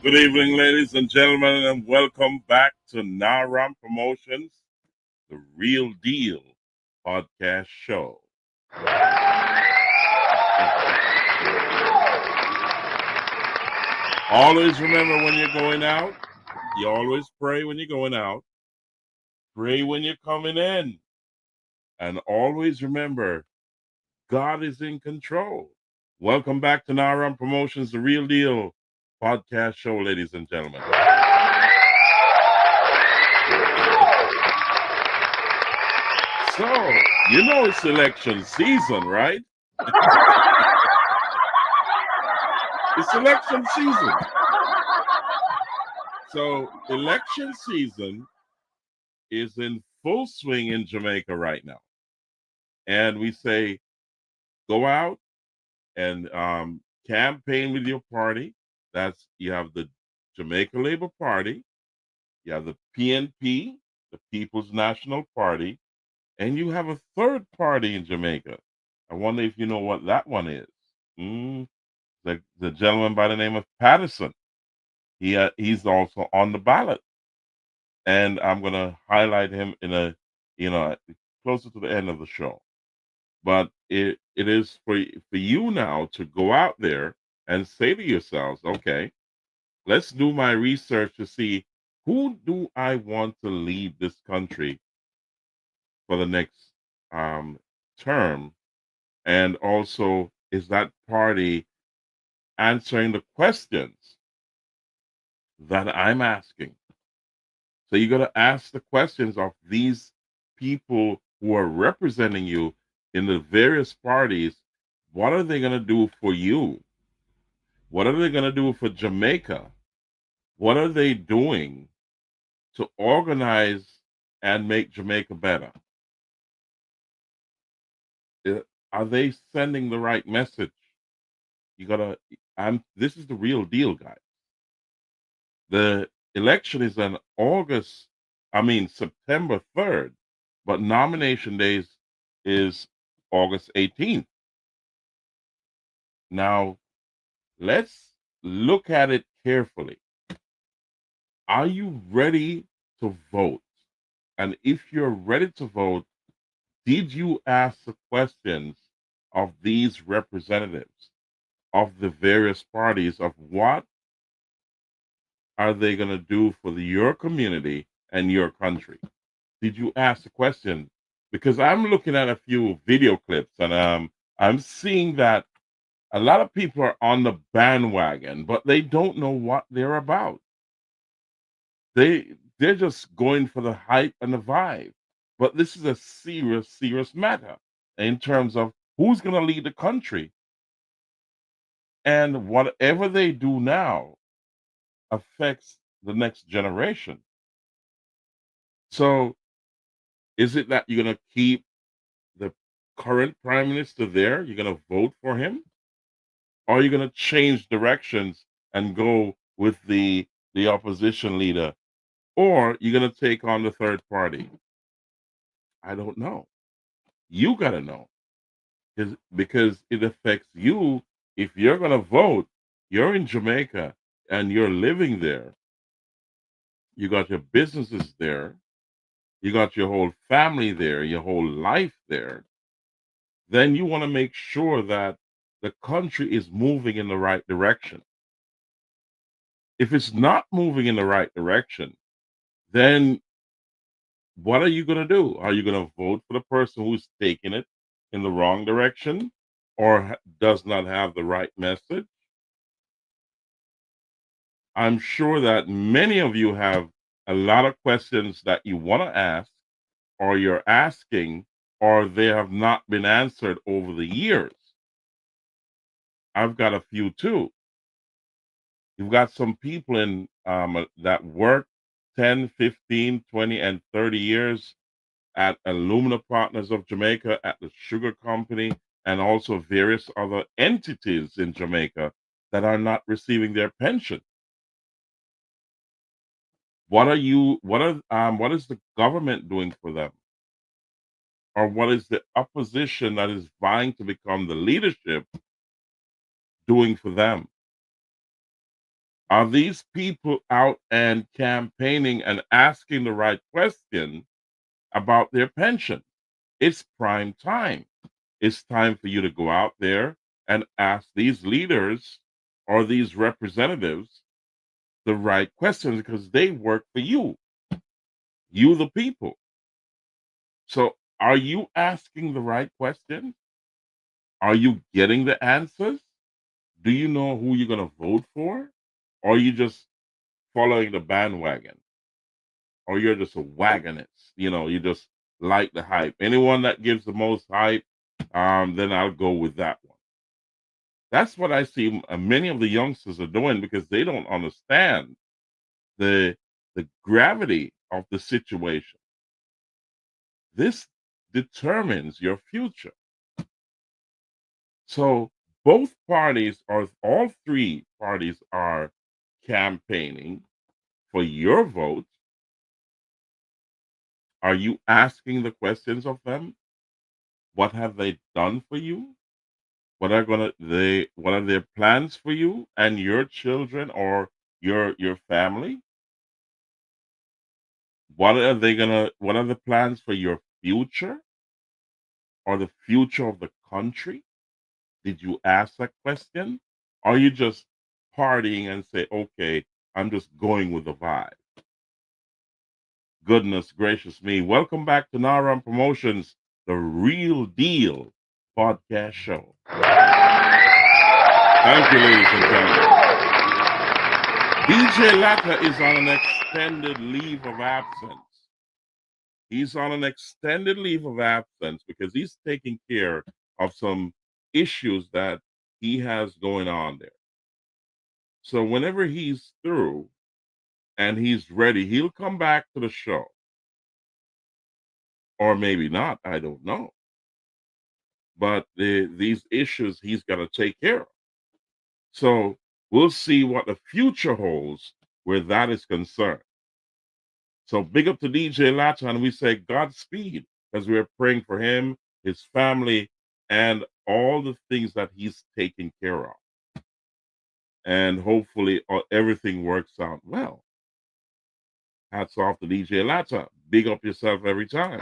Good evening, ladies and gentlemen, and welcome back to Naram Promotions, the Real Deal podcast show. Always remember when you're going out, you always pray when you're going out, pray when you're coming in, and always remember God is in control. Welcome back to Naram Promotions, the Real Deal podcast show, ladies and gentlemen. So, you know it's election season, right? It's election season. So, election season is in full swing in Jamaica right now. And we say, go out and campaign with your party. You have the Jamaica Labour Party, you have the PNP, the People's National Party, and you have a third party in Jamaica. I wonder if you know what that one is. The gentleman by the name of Patterson. He's also on the ballot, and I'm going to highlight him closer to the end of the show. But it is for you now to go out there and say to yourselves, okay, let's do my research to see who do I want to lead this country for the next term, and also is that party answering the questions that I'm asking. So you got to ask the questions of these people who are representing you in the various parties. What are they going to do for you? What are they going to do for Jamaica? What are they doing to organize and make Jamaica better? Are they sending the right message? This is the real deal, guys. The election is on September 3rd, but nomination days is August 18th. Now, let's look at it carefully. Are you ready to vote? And if you're ready to vote, did you ask the questions of these representatives of the various parties of what are they going to do for your community and your country? Did you ask the question? Because I'm looking at a few video clips and I'm seeing that a lot of people are on the bandwagon, but they don't know what they're about. They're just going for the hype and the vibe. But this is a serious matter in terms of who's going to lead the country. And whatever they do now affects the next generation. So is it that you're going to keep the current prime minister there? You're going to vote for him? Or are you going to change directions and go with the opposition leader? Or you're going to take on the third party? I don't know. You got to know. Because it affects you. If you're going to vote, you're in Jamaica and you're living there. You got your businesses there. You got your whole family there, your whole life there. Then you want to make sure that the country is moving in the right direction. If it's not moving in the right direction, then what are you going to do? Are you going to vote for the person who's taking it in the wrong direction or does not have the right message? I'm sure that many of you have a lot of questions that you want to ask, or you're asking, or they have not been answered over the years. I've got a few too. You've got some people in that work 10, 15, 20, and 30 years at Alumina Partners of Jamaica, at the Sugar Company, and also various other entities in Jamaica that are not receiving their pension. What is the government doing for them? Or what is the opposition that is vying to become the leadership doing for them? Are these people out and campaigning and asking the right question about their pension? It's prime time. It's time for you to go out there and ask these leaders or these representatives the right questions because they work for you, the people. So, are you asking the right questions? Are you getting the answers? Do you know who you're going to vote for? Or are you just following the bandwagon? Or you're just a wagonist? You just like the hype. Anyone that gives the most hype, then I'll go with that one. That's what I see many of the youngsters are doing because they don't understand the the gravity of the situation. This determines your future. So both parties or all three parties are campaigning for your vote. Are you asking the questions of them? What have they done for you? What are their plans for you and your children or your family? What are the plans for your future or the future of the country? Did you ask that question? Or are you just partying and say, okay, I'm just going with the vibe? Goodness gracious me. Welcome back to Naram Promotions, the Real Deal podcast show. Thank you, ladies and gentlemen. DJ Latta is on an extended leave of absence. He's on an extended leave of absence because he's taking care of some issues that he has going on there. So whenever he's through and he's ready, he'll come back to the show. Or maybe not, I don't know. But these issues he's got to take care of. So we'll see what the future holds where that is concerned. So big up to DJ Latta, and we say Godspeed as we're praying for him, his family, and all the things that he's taking care of. And hopefully everything works out well. Hats off to DJ Latta. Big up yourself every time.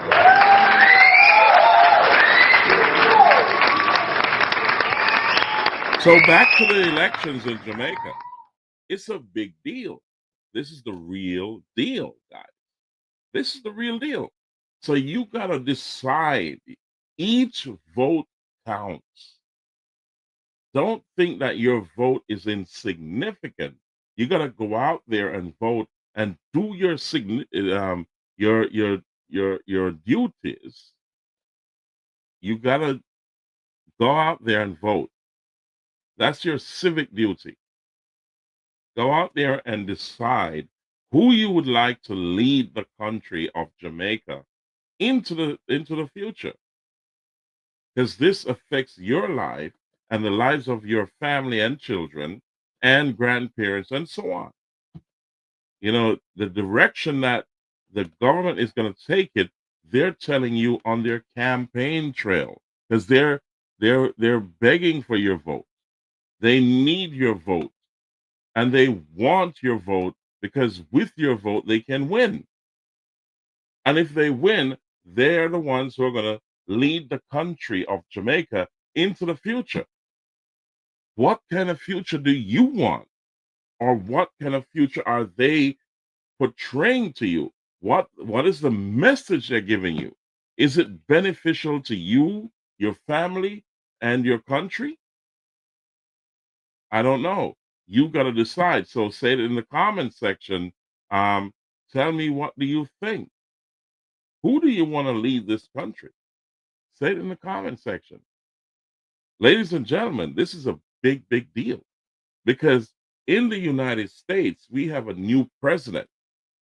So back to the elections in Jamaica. It's a big deal. This is the real deal, guys. This is the real deal. So you got to decide. Each vote counts. Don't think that your vote is insignificant. You got to go out there and vote and do your duties. You got to go out there and vote. That's your civic duty. Go out there and decide who you would like to lead the country of Jamaica into the future. Because this affects your life and the lives of your family and children and grandparents and so on. The direction that the government is going to take it, they're telling you on their campaign trail because they're begging for your vote. They need your vote and they want your vote because with your vote they can win. And if they win, they're the ones who are going to lead the country of Jamaica into the future. What kind of future do you want? Or what kind of future are they portraying to you? What is the message they're giving you? Is it beneficial to you, your family, and your country? I don't know. You got to decide. So say it in the comment section. Tell me, what do you think? Who do you want to lead this country? Say it in the comment section. Ladies and gentlemen, this is a big, big deal because in the United States, we have a new president.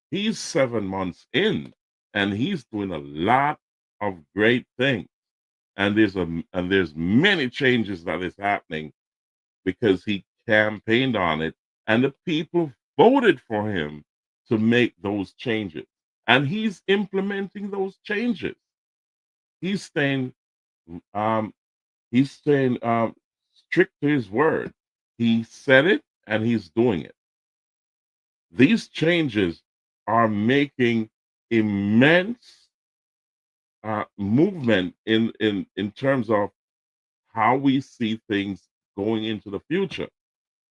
He's 7 months in and he's doing a lot of great things. And there's many changes that is happening because he campaigned on it and the people voted for him to make those changes. And he's implementing those changes. He's staying um, he's staying strict to his word. He said it and he's doing it. These changes are making immense movement in terms of how we see things going into the future.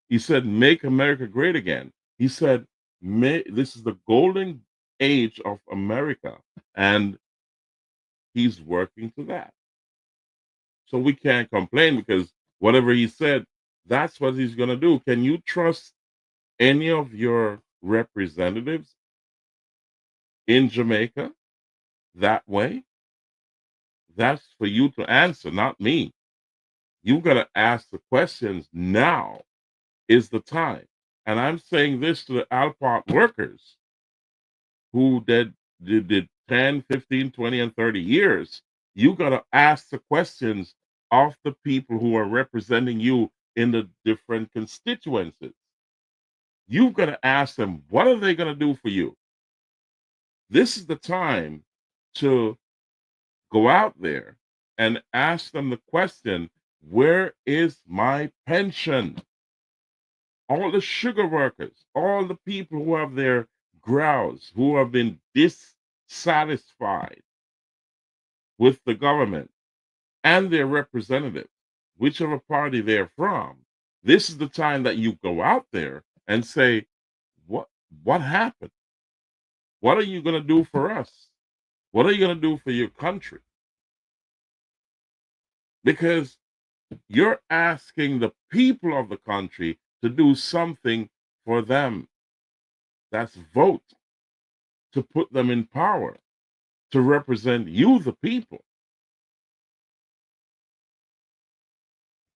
He said, "Make America great again." He said, "This is the golden age of America," and he's working to that. So we can't complain because whatever he said, that's what he's going to do. Can you trust any of your representatives in Jamaica that way? That's for you to answer, not me. You got to ask the questions. Now is the time. And I'm saying this to the Alpart workers who did 10, 15, 20, and 30 years. You got to ask the questions of the people who are representing you in the different constituencies. You've got to ask them, what are they going to do for you? This is the time to go out there and ask them the question, where is my pension? All the sugar workers, all the people who have their grouse, who have been dissatisfied with the government and their representatives, whichever party they're from, this is the time that you go out there and say, what what happened? What are you going to do for us? What are you going to do for your country? Because you're asking the people of the country to do something for them. That's vote, to put them in power, to represent you, the people.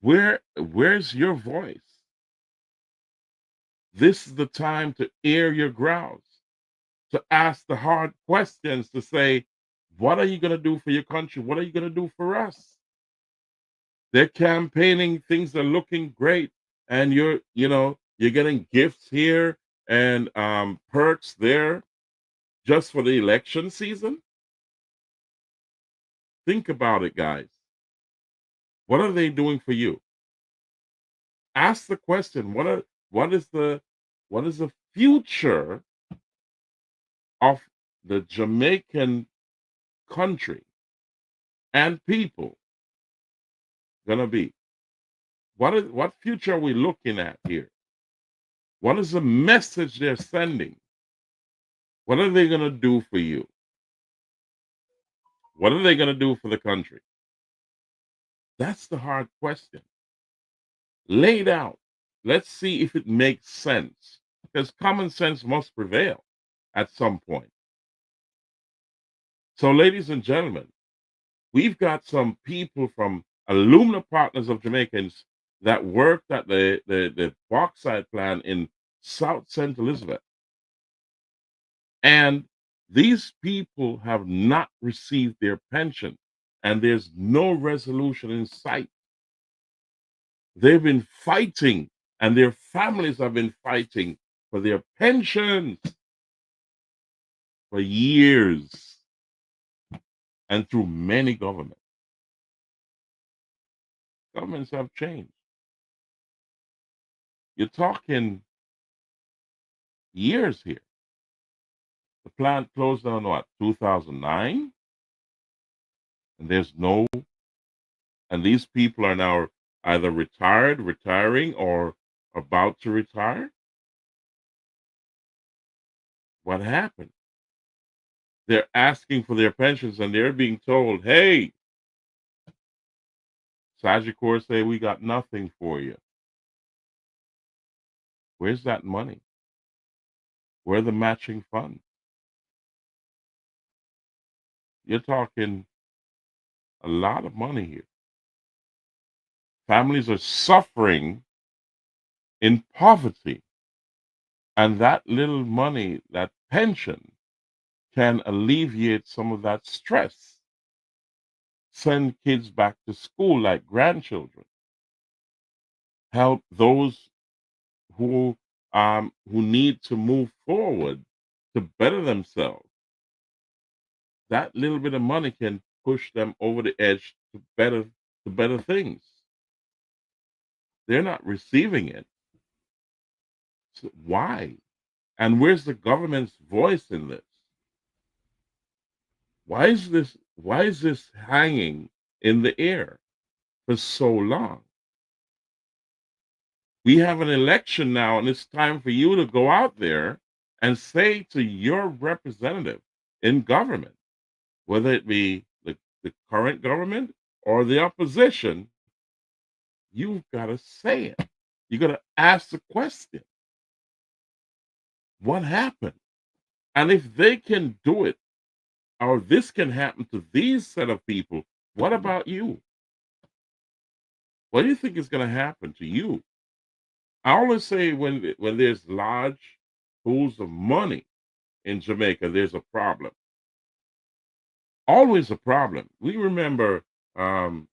Where's your voice? This is the time to air your grouse, to ask the hard questions, to say, what are you going to do for your country? What are you going to do for us? They're campaigning, things are looking great, and you're getting gifts here and perks there just for the election season. Think about it, guys. What are they doing for you? Ask the question, what is the future of the Jamaican country and people gonna be? What future are we looking at here? What is the message they're sending? What are they gonna do for you? What are they gonna do for the country? That's the hard question. Lay it out. Let's see if it makes sense. Because common sense must prevail at some point. So, ladies and gentlemen, we've got some people from alumna partners of Jamaicans that worked at the bauxite plant in South Central Elizabeth. And these people have not received their pension, and there's no resolution in sight. They've been fighting, and their families have been fighting for their pensions for years and through many governments. Governments have changed. You're talking years here. The plant closed down what, 2009? And and these people are now either retired, retiring, or about to retire. What happened? They're asking for their pensions and they're being told, hey, Sagicor say we got nothing for you. Where's that money? Where are the matching funds? You're talking a lot of money here. Families are suffering in poverty, and that little money, that pension, can alleviate some of that stress. Send kids back to school like grandchildren. Help those who need to move forward to better themselves. That little bit of money can push them over the edge to better things. They're not receiving it. So why? And where's the government's voice in this? Why is this hanging in the air for so long? We have an election now, and it's time for you to go out there and say to your representative in government, whether it be the current government or the opposition, you've got to say it. You got to ask the question, what happened? And if they can do it, or this can happen to these set of people, what about you? What do you think is going to happen to you? I always say when there's large pools of money in Jamaica, there's a problem. Always a problem. We remember um,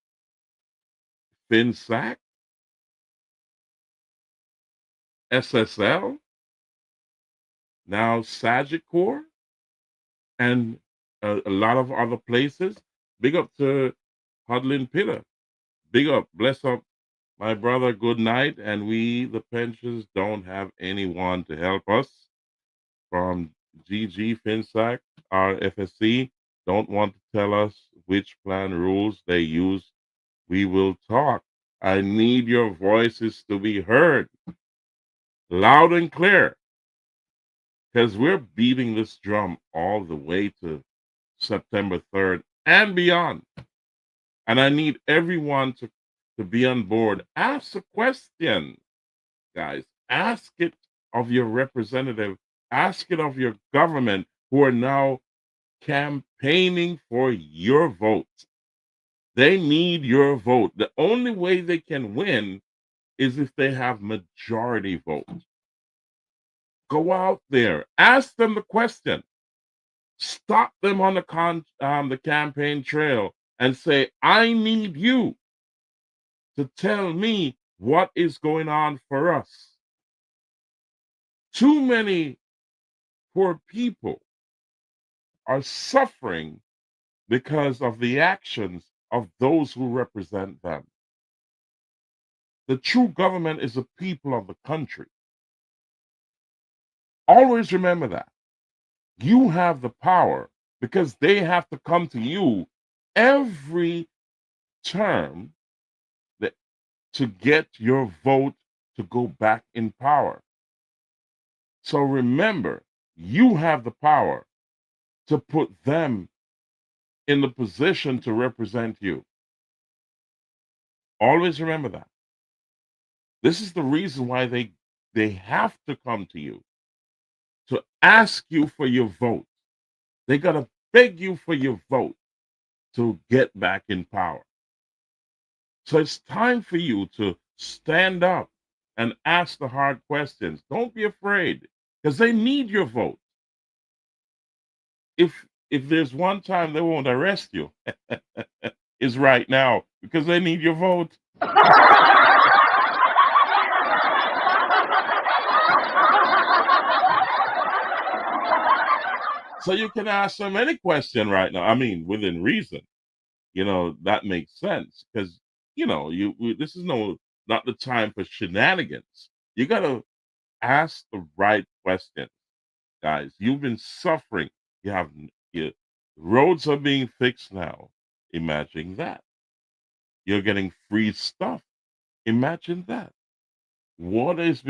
FinSac, SSL, now Sagicor, and a lot of other places. Big up to Hudlin Pitter. Big up, bless up my brother, good night. And we, the pensioners, don't have anyone to help us from GG, FinSac, our FSC. Don't want to tell us which plan rules they use. We will talk. I need your voices to be heard loud and clear because we're beating this drum all the way to September 3rd and beyond. And I need everyone to be on board. Ask a question, guys. Ask it of your representative. Ask it of your government who are now campaigning for your vote. They need your vote. The only way they can win is if they have majority vote. Go out there, ask them the question, stop them on the campaign trail, and say, "I need you to tell me what is going on for us." Too many poor people are suffering because of the actions of those who represent them. The true government is the people of the country. Always remember that. You have the power because they have to come to you every term that, to get your vote to go back in power. So remember, you have the power to put them in the position to represent you. Always remember that. This is the reason why they have to come to you to ask you for your vote. They got to beg you for your vote to get back in power. So it's time for you to stand up and ask the hard questions. Don't be afraid because they need your vote. If there's one time they won't arrest you, is right now because they need your vote. So you can ask them any question right now. I mean, within reason. That makes sense because this is not the time for shenanigans. You got to ask the right questions, guys. You've been suffering. Your roads are being fixed now. Imagine that. You're getting free stuff. Imagine that. Water is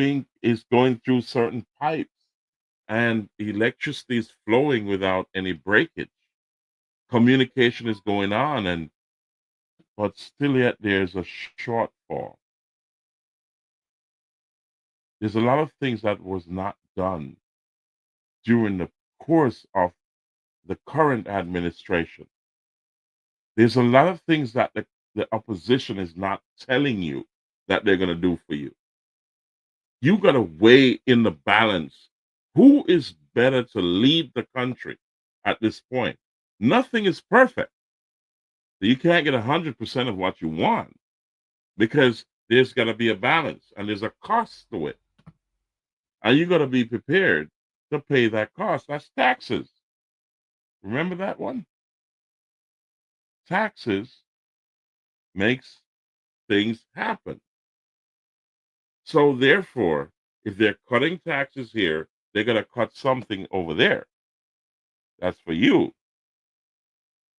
going through certain pipes and electricity is flowing without any breakage. Communication is going on, but still yet there's a shortfall. There's a lot of things that was not done during the course of the current administration. There's a lot of things that the opposition is not telling you that they're going to do for you. You got to weigh in the balance. Who is better to lead the country at this point? Nothing is perfect. You can't get 100% of what you want because there's got to be a balance and there's a cost to it. And you got to be prepared to pay that cost. That's taxes. Remember that one? Taxes makes things happen. So therefore, if they're cutting taxes here, they're going to cut something over there. That's for you.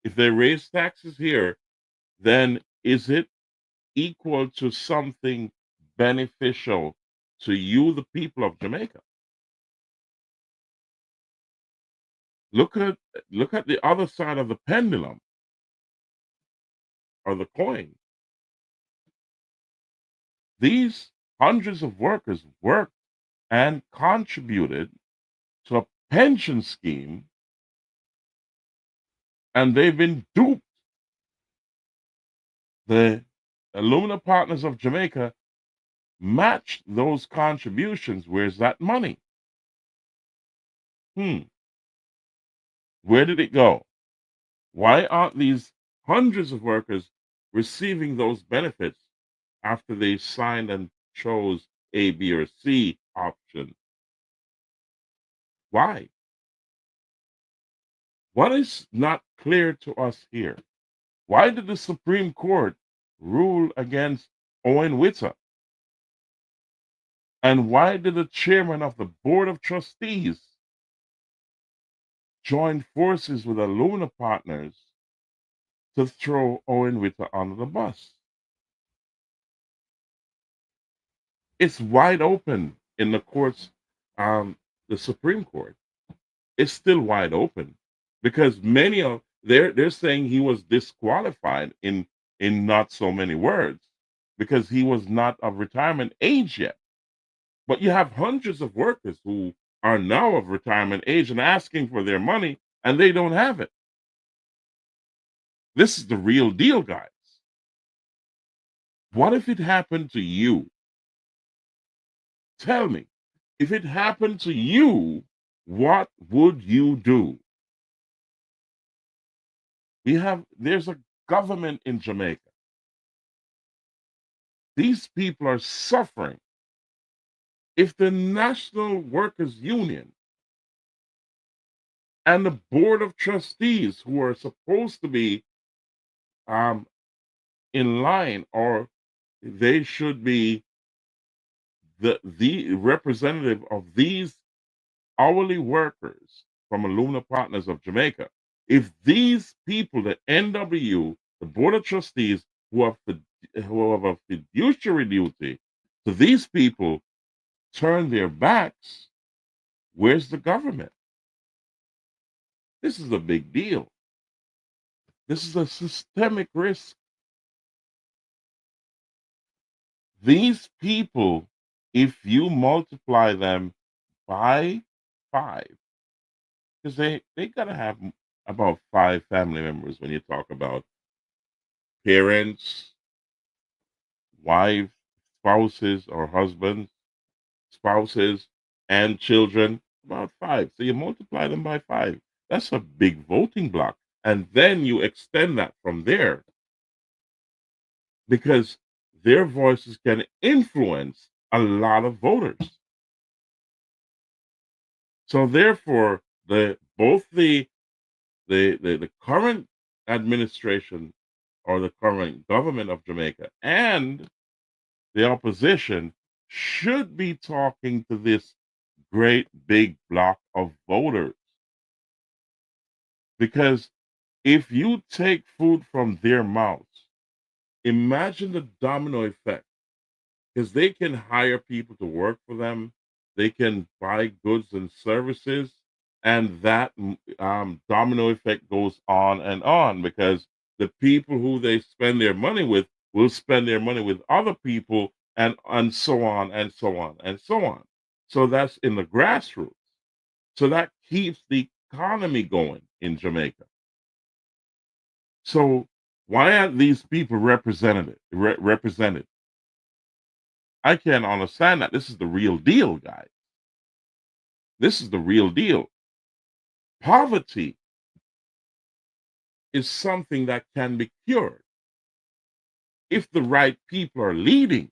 If they raise taxes here, then is it equal to something beneficial to you, the people of Jamaica? Look at look at the other side of the pendulum or the coin. These hundreds of workers worked and contributed to a pension scheme, and they've been duped. The Alumina Partners of Jamaica matched those contributions. Where's that money? Hmm. Where did it go? Why aren't these hundreds of workers receiving those benefits after they signed and chose A, B, or C option? Why? What is not clear to us here? Why did the Supreme Court rule against Owen Witter? And why did the chairman of the Board of Trustees join forces with Alumina Partners to throw Owen Witter under the bus? It's wide open in the courts, the Supreme Court. It's still wide open because many of they're saying he was disqualified in not so many words because he was not of retirement age yet. But you have hundreds of workers who are now of retirement age and asking for their money and they don't have it. This is the real deal, guys. What if it happened to you? Tell me, if it happened to you, what would you do? There's a government in Jamaica. These people are suffering. If the National Workers Union and the Board of Trustees, who are supposed to be um, in line, or they should be the representative of these hourly workers from Alumina Partners of Jamaica, if these people, the NW, the Board of Trustees, who have a fiduciary duty to these people, turn their backs, where's the government? This is a big deal. This is a systemic risk. These people, if you multiply them by 5, because they got to have about 5 family members when you talk about parents, wives, spouses, or husbands, spouses, and children, about 5. So you multiply them by 5. That's a big voting block. And then you extend that from there because their voices can influence a lot of voters. So therefore, the current administration or the current government of Jamaica and the opposition should be talking to this great big block of voters. Because if you take food from their mouths, imagine the domino effect. Because they can hire people to work for them, they can buy goods and services, and that domino effect goes on because the people who they spend their money with will spend their money with other people, and so on and so on and so on. So that's in the grassroots. So that keeps the economy going in Jamaica. So why aren't these people represented? I can't understand that. This is the real deal, guys. This is the real deal. Poverty is something that can be cured if the right people are leading.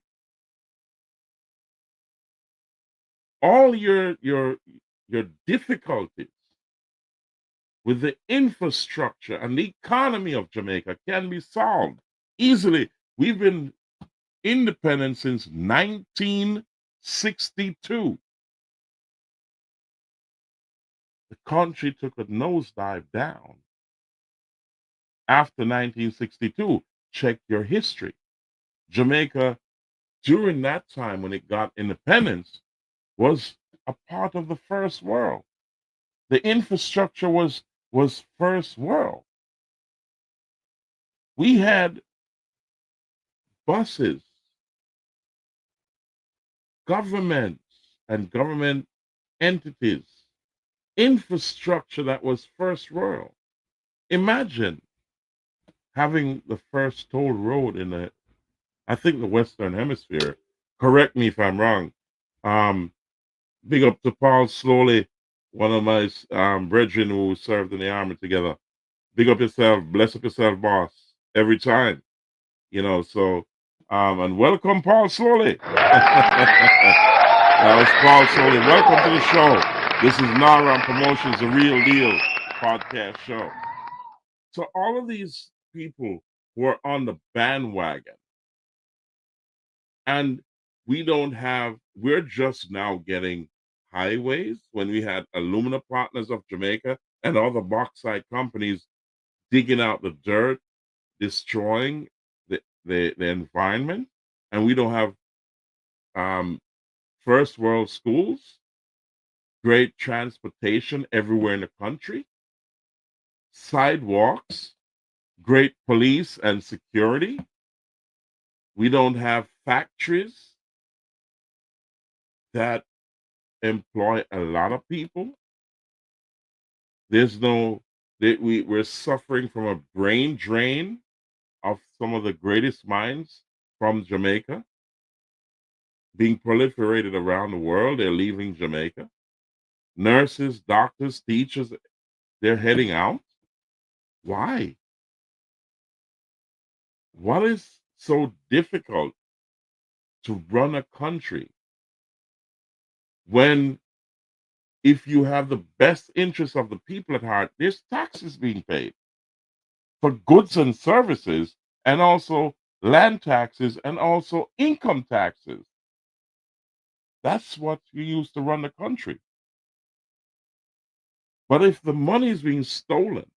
All your difficulties with the infrastructure and the economy of Jamaica can be solved easily. We've been independent since 1962. the country took a nosedive down after 1962. Check your history. Jamaica, during that time when it got independence, was a part of the first world. The infrastructure was first world. We had buses, governments and government entities, infrastructure that was first world. Imagine having the first toll road in the, I think, the Western Hemisphere. Correct me if I'm wrong. Um, Big up to Paul Slowly, one of my brethren who served in the army together. Big up yourself, bless up yourself, boss, every time. So and welcome Paul Slowly. That was Paul Slowly. Welcome to the show. This is Naram Promotions, a real deal podcast show. So all of these people who are on the bandwagon, and we're just now getting highways when we had Alumina Partners of Jamaica and all the bauxite companies digging out the dirt, destroying the environment, and we don't have um, first world schools, great transportation everywhere in the country, sidewalks, great police and security. We don't have factories that employ a lot of people. There's no we're suffering from a brain drain of some of the greatest minds from Jamaica being proliferated around the world. They're leaving Jamaica. Nurses, doctors, teachers, they're heading out. Why? What is so difficult to run a country when, if you have the best interests of the people at heart, there's taxes being paid for goods and services, and also land taxes and also income taxes? That's what you use to run the country. But if the money is being stolen,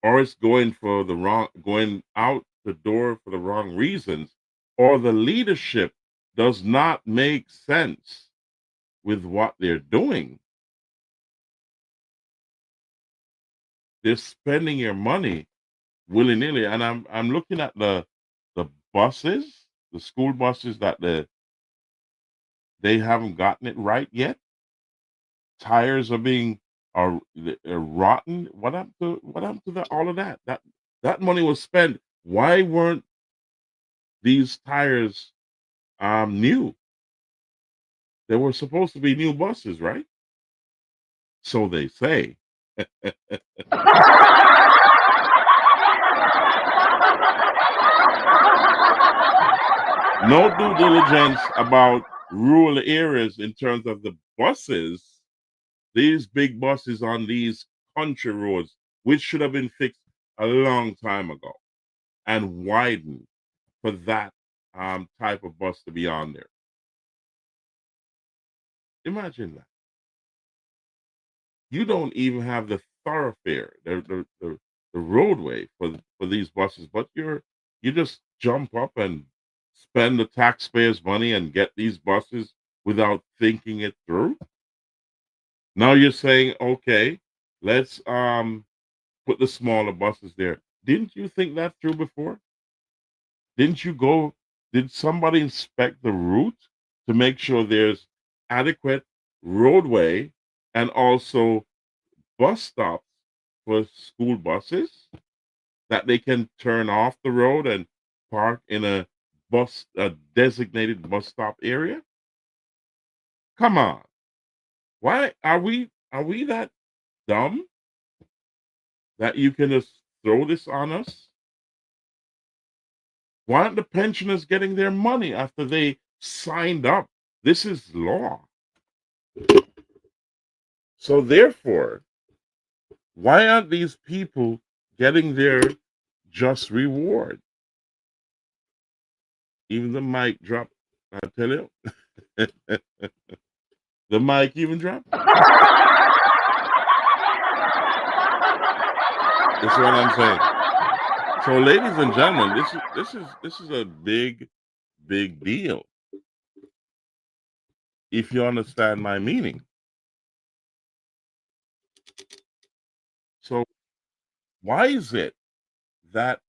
or it's going out the door for the wrong reasons, or the leadership does not make sense with what they're doing, they're spending your money willy nilly. And I'm looking at the buses, the school buses that they haven't gotten it right yet. Tires are rotten. What happened to all of that? That money was spent. Why weren't these tires new? They were supposed to be new buses, right? So they say. No due diligence about rural areas in terms of the buses, these big buses on these country roads, which should have been fixed a long time ago and widened for that type of bus to be on there. Imagine that. You don't even have the thoroughfare, the roadway for these buses, but you just jump up and spend the taxpayers' money and get these buses without thinking it through. Now you're saying, okay, let's put the smaller buses there. Didn't you think that through before? Didn't you go? Did somebody inspect the route to make sure there's adequate roadway and also bus stops for school buses that they can turn off the road and park in a designated bus stop area? Come on. Why are we that dumb that you can just throw this on us? Why aren't the pensioners getting their money after they signed up? This is law. So therefore, why aren't these people getting their just reward? Even the mic drop, I tell you. The mic even dropped. That's what I'm saying. So, ladies and gentlemen, this is a big deal. If you understand my meaning. So, why is it that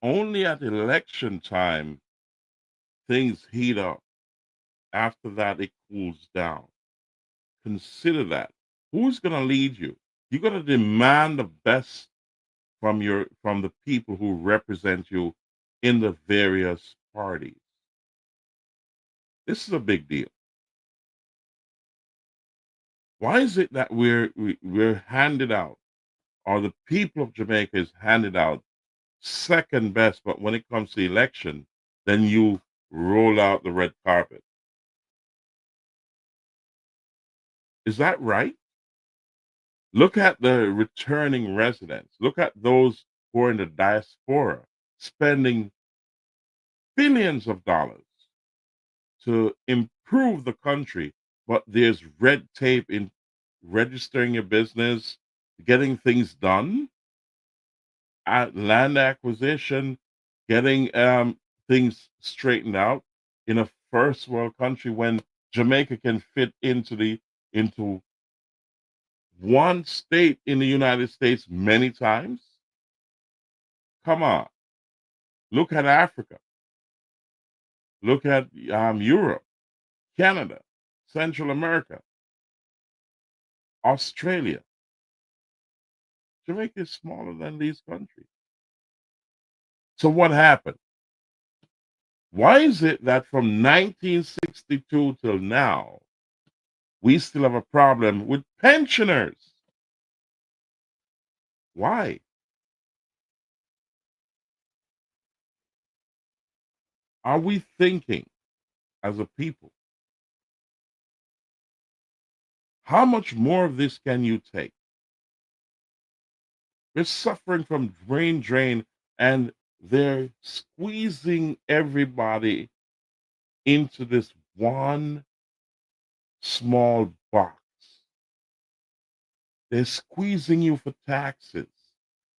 only at election time things heat up? After that, it cools down. Consider that. Who's going to lead you? You're going to demand the best from the people who represent you in the various parties. This is a big deal. Why is it that we're handed out, or the people of Jamaica is handed out second best, but when it comes to election, then you roll out the red carpet? Is that right? Look at the returning residents. Look at those who are in the diaspora spending billions of dollars to improve the country, but there's red tape in registering your business, getting things done, at land acquisition, getting things straightened out in a first world country when Jamaica can fit into one state in the United States many times. Come on, look at Africa, look at Europe, Canada, Central America, Australia. Jamaica is smaller than these countries. So what happened? Why is it that from 1962 till now, we still have a problem with pensioners? Why? Are we thinking as a people? How much more of this can you take? We're suffering from brain drain, and they're squeezing everybody into this one small box. They're squeezing you for taxes,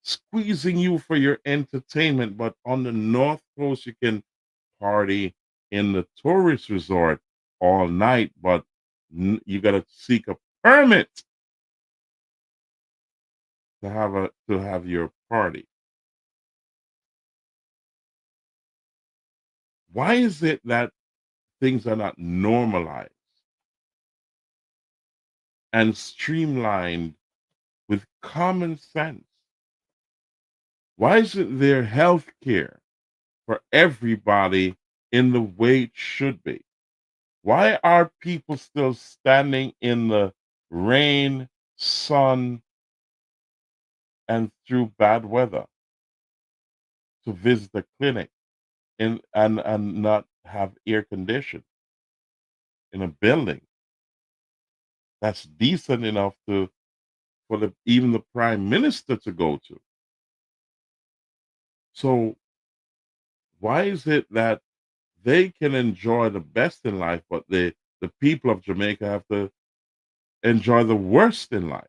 squeezing you for your entertainment. But on the North Coast, you can party in the tourist resort all night, but you got to seek a permit to have your party. Why is it that things are not normalized and streamlined with common sense? Why isn't there health care for everybody in the way it should be? Why are people still standing in the rain, sun, and through bad weather to visit the clinic and not have air conditioning in a building that's decent enough for even the prime minister to go to? So why is it that they can enjoy the best in life, but the people of Jamaica have to enjoy the worst in life?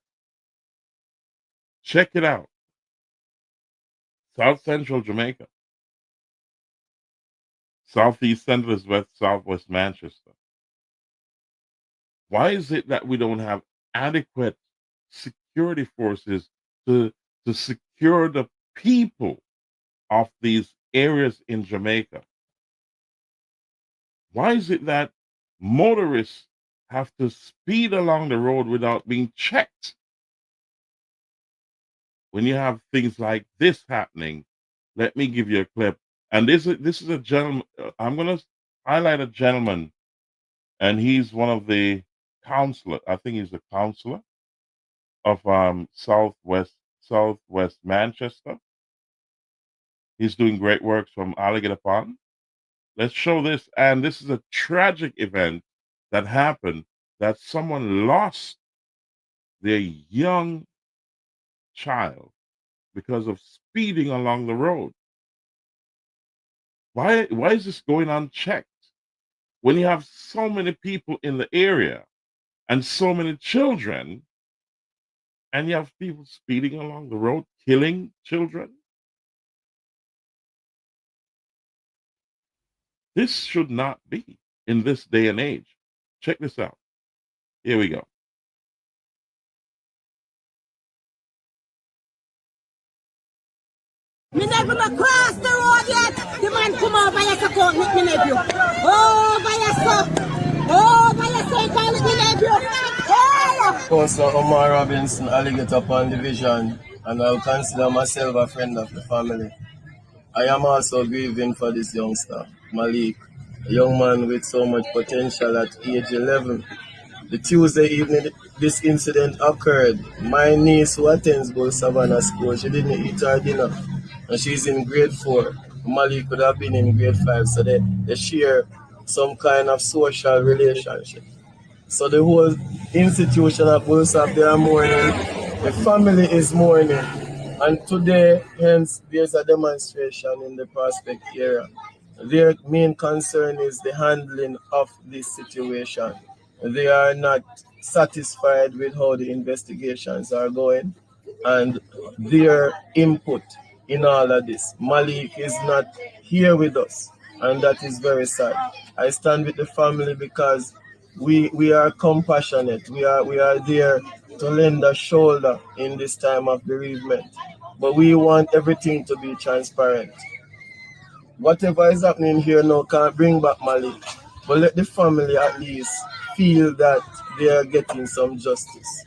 Check it out. South Central Jamaica, Southeast Central is West Southwest Manchester. Why is it that we don't have adequate security forces to secure the people of these areas in Jamaica? Why is it that motorists have to speed along the road without being checked? When you have things like this happening, let me give you a clip. And this is a gentleman. I'm going to highlight a gentleman, and he's one of the counselor. I think he's the counselor of Southwest Manchester. He's doing great work from Alligator Pond. Let's show this, and this is a tragic event that happened. That someone lost their young child because of speeding along the road. Why is this going unchecked when you have so many people in the area? and so many children, and you have people speeding along the road, killing children. This should not be in this day and age. Check this out. Here we go. Me never cross the road yet. The man come over here to court with me nephew. Over here, sir. Over here, sir. Call it me nephew. Hey! Pastor Omar Robinson, Alligator Pond Division, and I'll consider myself a friend of the family. I am also grieving for this youngster, Malik, a young man with so much potential at age 11. The Tuesday evening this incident occurred. My niece, who attends Bull Savannah School, she didn't eat her dinner, and she's in grade 4. Malik could have been in grade 5, so they share some kind of social relationship. So the whole institution of Bullsap, they are mourning. The family is mourning. And today, hence, there's a demonstration in the Prospect area. Their main concern is the handling of this situation. They are not satisfied with how the investigations are going and their input in all of this. Malik is not here with us, and that is very sad. I stand with the family because we are compassionate. We are there to lend a shoulder in this time of bereavement. But we want everything to be transparent. Whatever is happening here now can't bring back Malik. But let the family at least feel that they are getting some justice.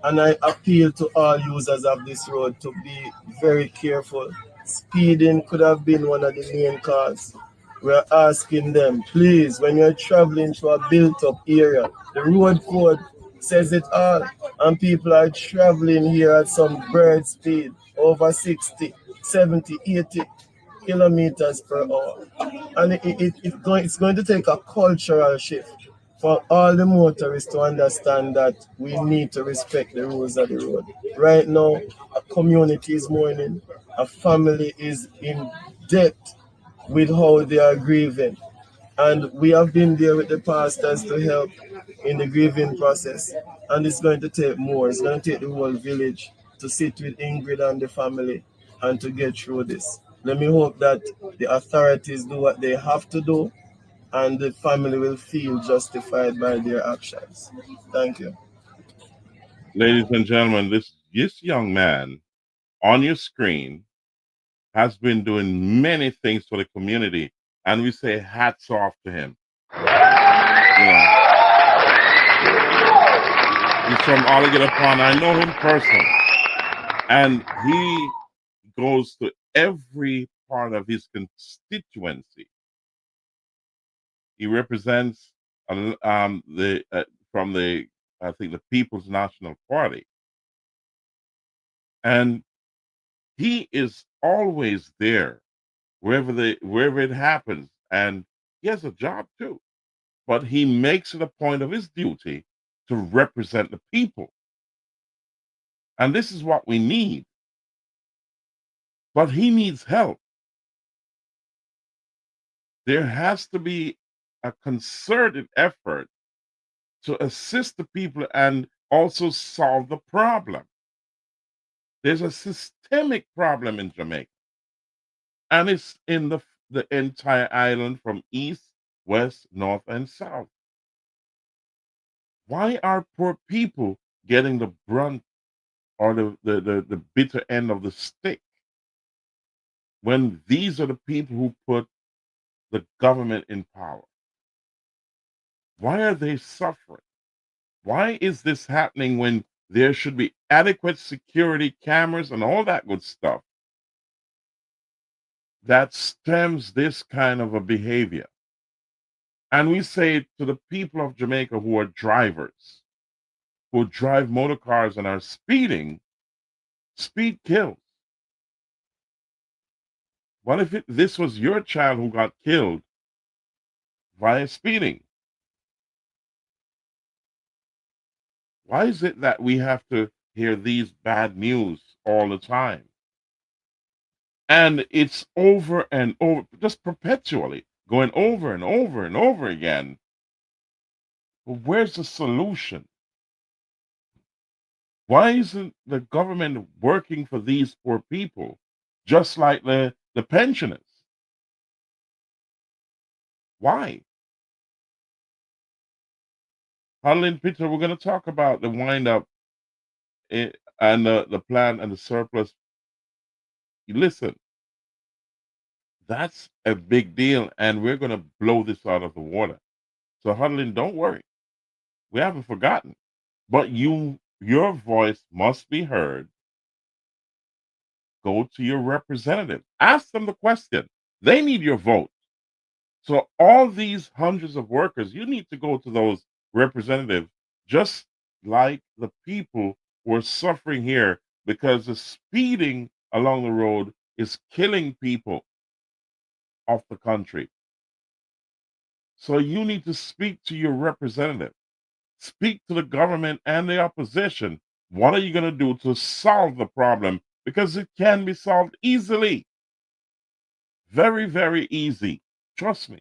And I appeal to all users of this road to be very careful. Speeding could have been one of the main causes. We're asking them, please, when you're traveling through a built up area, the road code says it all. And people are traveling here at some bird speed, over 60, 70, 80 kilometers per hour. And it's going to take a cultural shift for all the motorists to understand that we need to respect the rules of the road. Right now, a community is mourning, a family is in debt with how they are grieving. And we have been there with the pastors to help in the grieving process. And it's going to take more. It's going to take the whole village to sit with Ingrid and the family and to get through this. Let me hope that the authorities do what they have to do and the family will feel justified by their actions. Thank you. Ladies and gentlemen, this young man on your screen has been doing many things for the community, and we say hats off to him. You know, he's from Alligator Pond. I know him personally, and he goes to every part of his constituency. He represents the from the I think the People's National Party, and he is always there wherever it happens, and he has a job too. But he makes it a point of his duty to represent the people, and this is what we need. But he needs help. There has to be a concerted effort to assist the people and also solve the problem. There's a systemic problem in Jamaica, and it's in the entire island from east, west, north, and south. Why are poor people getting the brunt or the bitter end of the stick when these are the people who put the government in power? Why are they suffering? Why is this happening when there should be adequate security cameras and all that good stuff that stems this kind of a behavior? And we say to the people of Jamaica who are drivers, who drive motor cars and are speeding, speed kills. What if this was your child who got killed via speeding? Why is it that we have to hear these bad news all the time? And it's over and over, just perpetually going over and over and over again. But where's the solution? Why isn't the government working for these poor people, just like the pensioners? Why? Harlan Peter, we're going to talk about the wind up and the plan and the surplus. Listen, that's a big deal, and we're going to blow this out of the water. So, Harlan, don't worry. We haven't forgotten. But your voice must be heard. Go to your representative. Ask them the question. They need your vote. So all these hundreds of workers, you need to go to those representatives, just like the people who are suffering here because the speeding along the road is killing people off the country. So you need to speak to your representative. Speak to the government and the opposition. What are you going to do to solve the problem? Because it can be solved easily. Very, very easy. Trust me.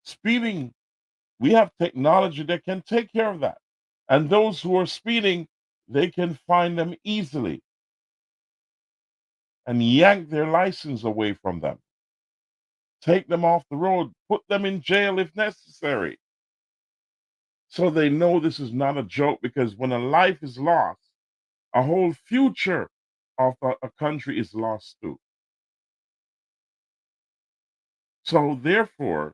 Speeding, we have technology that can take care of that. And those who are speeding, they can find them easily and yank their license away from them. Take them off the road, put them in jail if necessary. So they know this is not a joke, because when a life is lost, a whole future of a country is lost too. So therefore,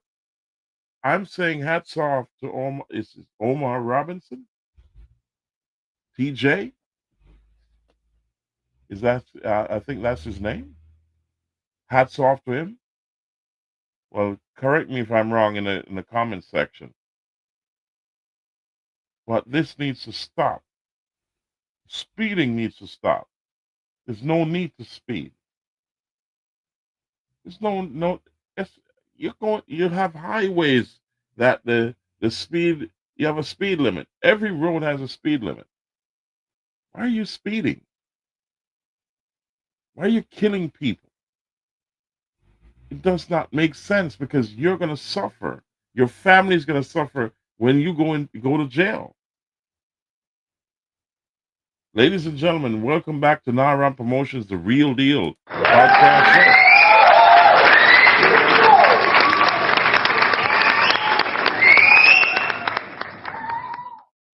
I'm saying hats off to Omar, is it Omar Robinson? TJ? Is that, I think that's his name? Hats off to him. Well, correct me if I'm wrong in the comment section. But this needs to stop. Speeding needs to stop. There's no need to speed. There's no. It's, you have highways that the speed, you have a speed limit. Every road has a speed limit. Why are you speeding? Why are you killing people? It does not make sense, because you're going to suffer. Your family is going to suffer when you go to jail. Ladies and gentlemen, welcome back to Naram Promotions, The Real Deal podcast show.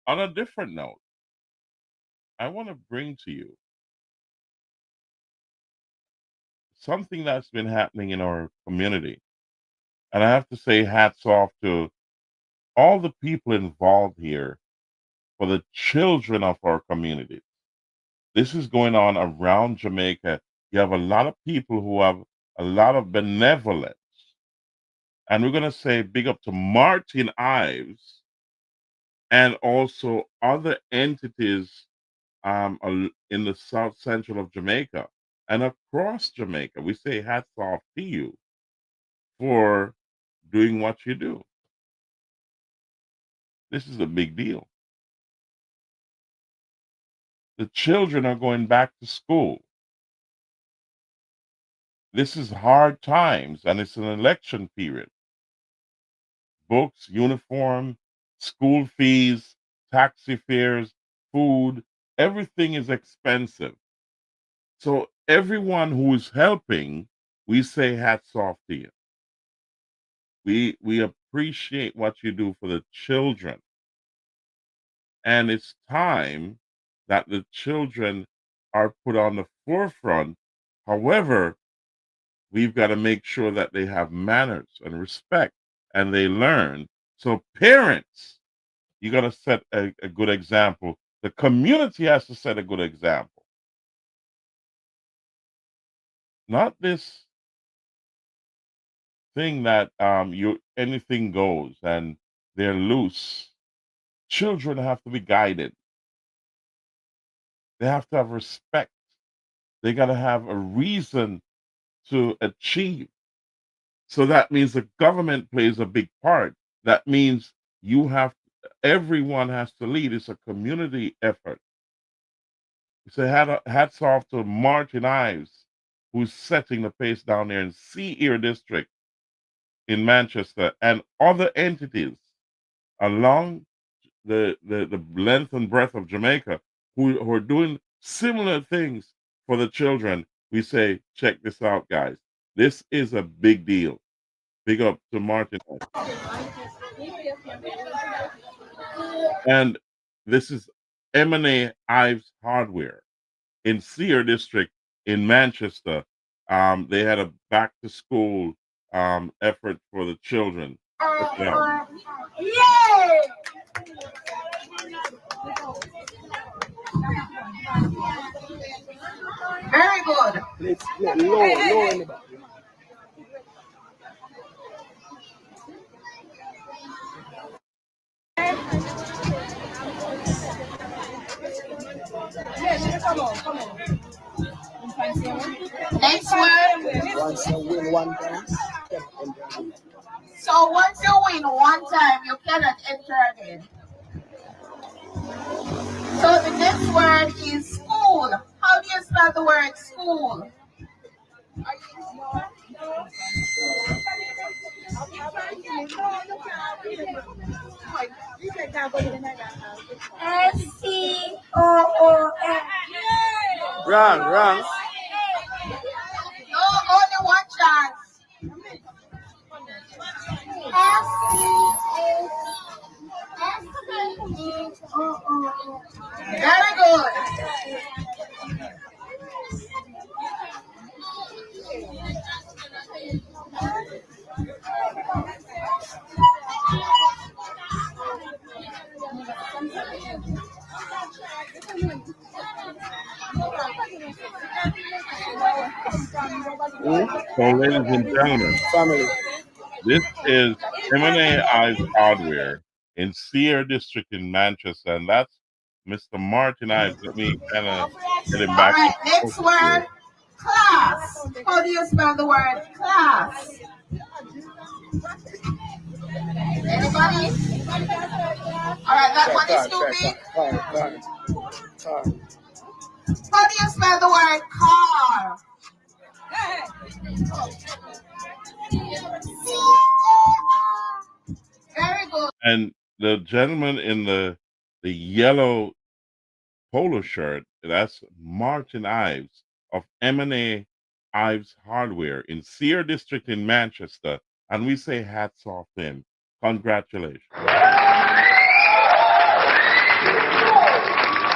On a different note, I want to bring to you something that's been happening in our community. And I have to say hats off to all the people involved here for the children of our community. This is going on around Jamaica. You have a lot of people who have a lot of benevolence. And we're going to say big up to Martin Ives and also other entities in the South Central of Jamaica and across Jamaica. We say hats off to you for doing what you do. This is a big deal. The children are going back to school. This is hard times, and it's an election period. Books, uniform, school fees, taxi fares, food, everything is expensive. So everyone who is helping, we say hats off to you. We appreciate what you do for the children. And it's time that the children are put on the forefront. However, we've got to make sure that they have manners and respect and they learn. So parents, you got to set a good example. The community has to set a good example. Not this thing that you anything goes and they're loose. Children have to be guided. They have to have respect. They got to have a reason to achieve. So that means the government plays a big part. That means everyone has to lead. It's a community effort. So hats off to Martin Ives, who's setting the pace down there in Sea Ear District in Manchester and other entities along the length and breadth of Jamaica who are doing similar things for the children. We say, check this out, guys. This is a big deal. Big up to Martin. And this is M&A Ives Hardware in Sear District in Manchester. They had a back to school effort for the children. Check it out. Yay! Very good. Let's low in the back. Next word. Once you win one time, So once you win one time, you cannot enter again. So the next word is school. How do you spell the word school? SCOOL. wrong. No, only one chance. Very good. So, ladies and gentlemen, Family. this is M&A Ives Hardware in Sear District in Manchester, and that's Mr. Martin Ives. Let me kind of get him All back. right, next word, class. How do you spell the word class? Anybody? All right, that one is too big. Car. How do you spell the word car? Very good. And the gentleman in the yellow polo shirt, that's Martin Ives of M&A Ives Hardware in Sear District in Manchester. And we say hats off to him. Congratulations.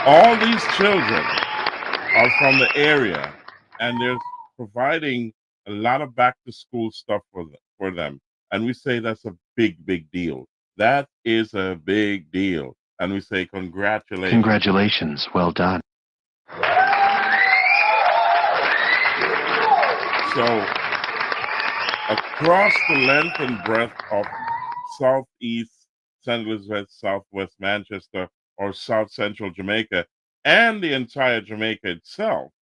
All these children are from the area, and they're providing a lot of back to school stuff for them. And we say that's a big, big deal. That is a big deal. And we say congratulations. Congratulations. Well done. So across the length and breadth of Southeast, Central West, Southwest Manchester, or South Central Jamaica, and the entire Jamaica itself,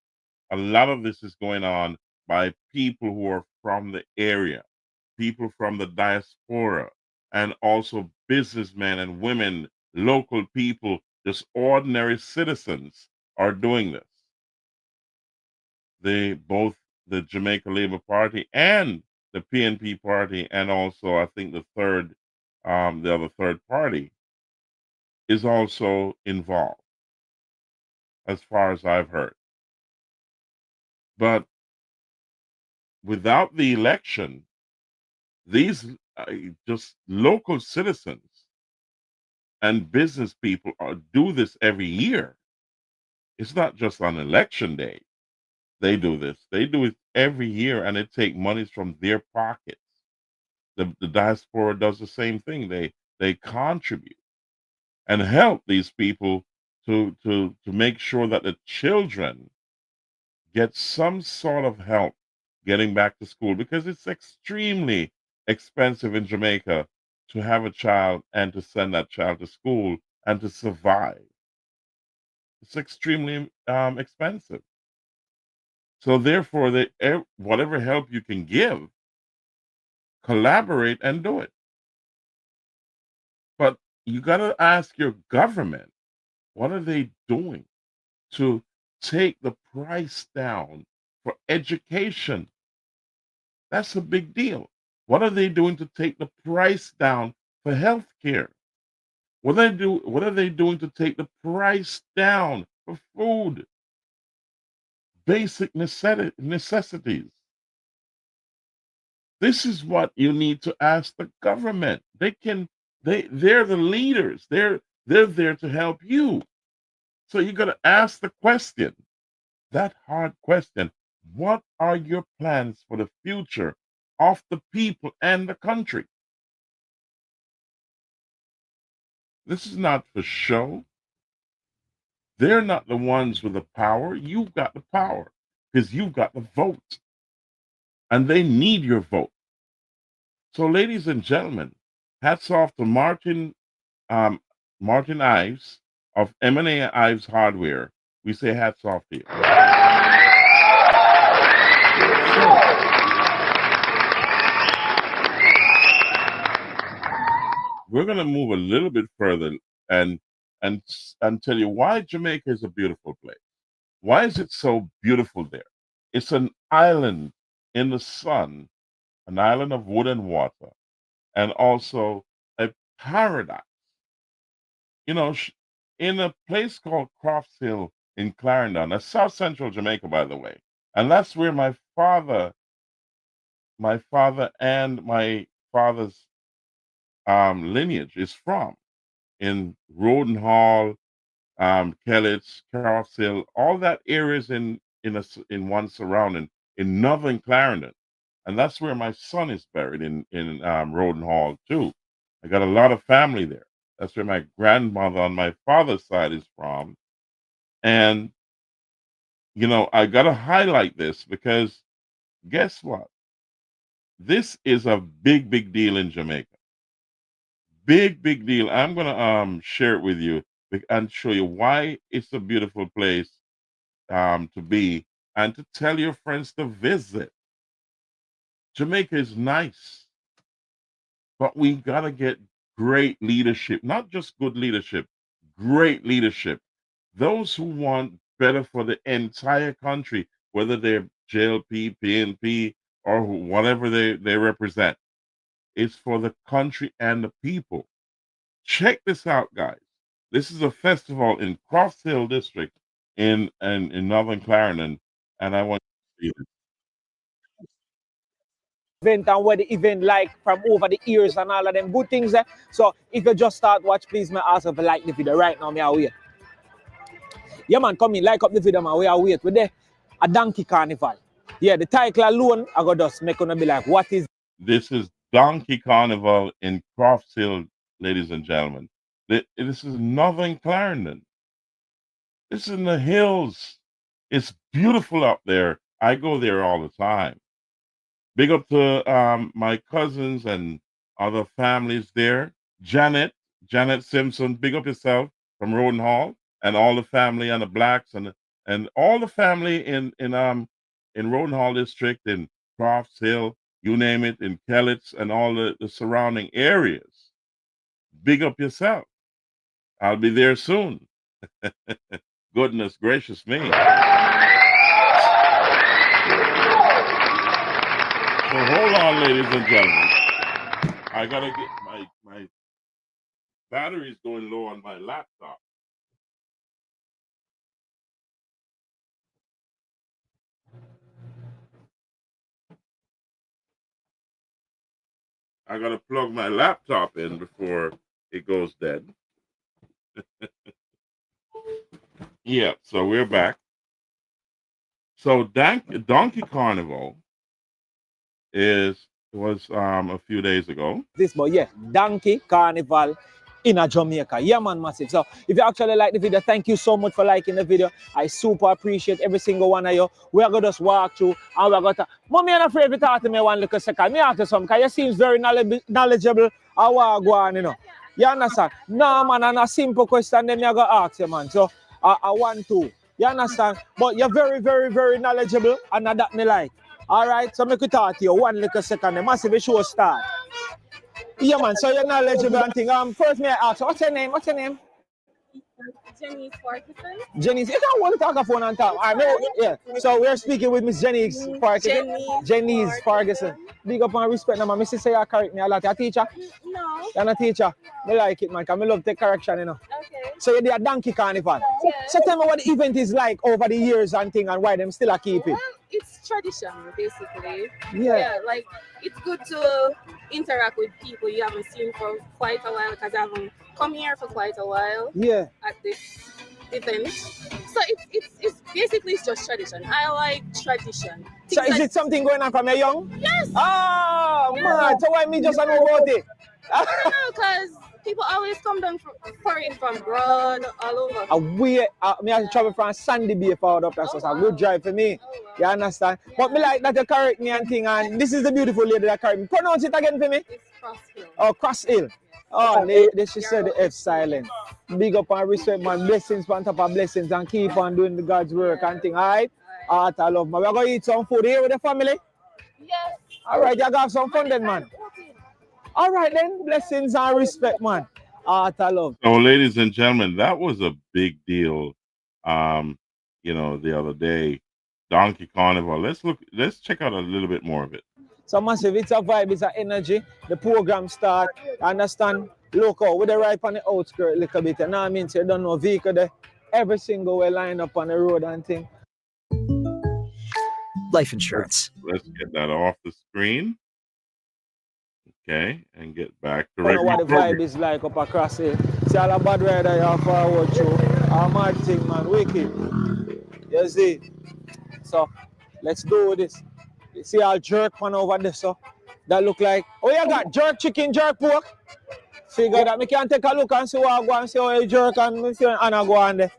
a lot of this is going on by people who are from the area, people from the diaspora, and also businessmen and women, local people, just ordinary citizens are doing this. Both the Jamaica Labour Party and the PNP party, and also I think the other third party is also involved, as far as I've heard. But without the election, these just local citizens and business people do this every year. It's not just on election day. They do this. They do it every year, and they take monies from their pockets. The diaspora does the same thing. They contribute and help these people to make sure that the children get some sort of help getting back to school, because it's extremely expensive in Jamaica to have a child and to send that child to school and to survive. It's extremely expensive. So therefore, whatever help you can give, collaborate and do it. But you got to ask your government, what are they doing to take the price down for education? That's a big deal. What are they doing to take the price down for health care? What are they doing to take the price down for food? Basic necessities. This is what you need to ask the government. They're the leaders. They're there to help you. So you got to ask the question, that hard question. What are your plans for the future of the people and the country? This is not for show. They're not the ones with the power. You've got the power because you've got the vote. And they need your vote. So, ladies and gentlemen, hats off to Martin Ives of M&A Ives Hardware. We say hats off to you. We're going to move a little bit further and tell you why Jamaica is a beautiful place. Why is it so beautiful there? It's an island in the sun, an island of wood and water, and also a paradise. You know, in a place called Crofts Hill in Clarendon, that's South Central Jamaica, by the way. And that's where my father and my father's lineage is from, in Roden Hall, Kellets, Crofts Hill, all that areas in one surrounding in northern Clarendon. And that's where my son is buried in Roden Hall too. I got a lot of family there. That's where my grandmother on my father's side is from. And, you know, I got to highlight this because guess what? This is a big, big deal in Jamaica. Big, big deal. I'm going to share it with you and show you why it's a beautiful place to be and to tell your friends to visit. Jamaica is nice, but we got to get great leadership, not just good leadership, great leadership. Those who want better for the entire country, whether they're JLP, PNP, or whatever they represent. It's for the country and the people. Check this out, guys. This is a festival in Crofts Hill District in Northern Clarendon, and I want you to see this. Event and what the event like from over the years and all of them good things there. So if you just start watch, please may ask if you like the video right now. Me are wait. Yeah man, come in, like up the video man. We are wait. We're there a donkey carnival. Yeah, the title alone I got just make gonna be like, what is This is Donkey Carnival in Crofts Hill, ladies and gentlemen. This is Northern Clarendon. This is in the hills. It's beautiful up there. I go there all the time. Big up to my cousins and other families there. Janet Simpson, big up yourself from Roden Hall, and all the family and the blacks and all the family in Roden Hall district, in Crofts Hill, you name it, in Kellets and all the surrounding areas. Big up yourself. I'll be there soon. Goodness gracious me. So hold on, ladies and gentlemen. I gotta get my battery's going low on my laptop. I gotta plug my laptop in before it goes dead. Yeah, so we're back. So Donkey Carnival was a few days ago. this? But yeah, donkey carnival in a Jamaica. Yeah man, massive. So if you actually like the video, thank you so much for liking the video. I super appreciate every single one of you. We're gonna just walk through and we're gonna Mommy, I'm afraid to talk to me one little second. Me ask you something, because you seems very knowledgeable how I go on, you know. You understand? No man, and a simple question then you're gonna ask you, man. So I want to. You understand? But you're very, very, very knowledgeable, and that me like. Alright, so make we talk to you one little second. The massive show start. Yeah man, so you're knowledgeable and thing. First may I ask, what's your name? What's your name? Jenny's Parkinson. Jenny's, you don't want to talk a phone on top. I know, yeah. So we're speaking with Miss Jenny's Parkinson. Jenny's Ferguson. Big up and respect, man. Mrs. say you correct me a lot. You're a teacher? No. You're not a teacher. I like it, man, because I love take correction, you know. Okay. So you're a donkey carnival. Yeah. So tell me what the event is like over the years and thing and why them still keep it. Well, it's tradition, basically. Yeah. Like, it's good to interact with people you haven't seen for quite a while, because I haven't come here for quite a while. Yeah. At this event. So it's basically it's just tradition. I like tradition. So is it something going on from a young? Yes. Oh, man. So why me just know about it? I don't know, because people always come down foreign from abroad, all over. Me I travel from Sandy Bay forward up there, so it's a good drive for me. You understand? But me like that you correct me and thing, and this is the beautiful lady that correct me. Pronounce it again for me. It's Cross Hill. Oh, Cross Hill. Oh, she said the F silent. Big up and respect, man. Blessings on top of blessings and keep on doing the God's work and thing, all right? Art, I love, man. We're going to eat some food here with the family? Yes. All right, you got to have some fun then, man. All right then, blessings and respect, man. Art, I love. So, ladies and gentlemen, that was a big deal. You know, the other day, Donkey Carnival. Let's check out a little bit more of it. So massive, it's a vibe, it's an energy. The program start, understand, local, with the right on the outskirts a little bit. You know what I mean? So you don't know vehicle there. Every single way line up on the road and thing. Life insurance. Let's get that off the screen. Okay, and get back to I don't know regular what the program. vibe is like up across here. See all the bad rider you have forward through. A mad thing, man, wicked. You see? So, let's do this. You see all jerk man over there, so that look like, oh, you got jerk chicken, jerk pork. Figure that me can take a look and see what I go and see how you jerk and me see Anna go on there.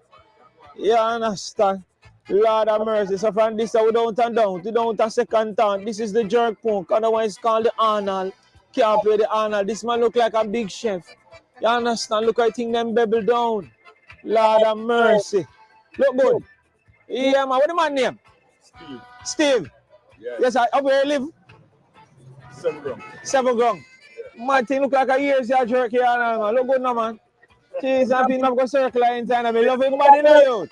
You understand? Lord of mercy. So from this we don't turn down, we don't a second town. This is the jerk pork, otherwise called the Arnold. Can't play the Arnold. This man look like a big chef. You understand? Look, I think them bubble down. Lord of mercy. Look good. Yeah, man. What the man name? Steve. Yes, up where you live? 7 grams. 7 grams. Yeah. Man, thing look like a year's your jerky, man. Look good now, man. Jeez, and people have got circle inside of me. Love everybody know you.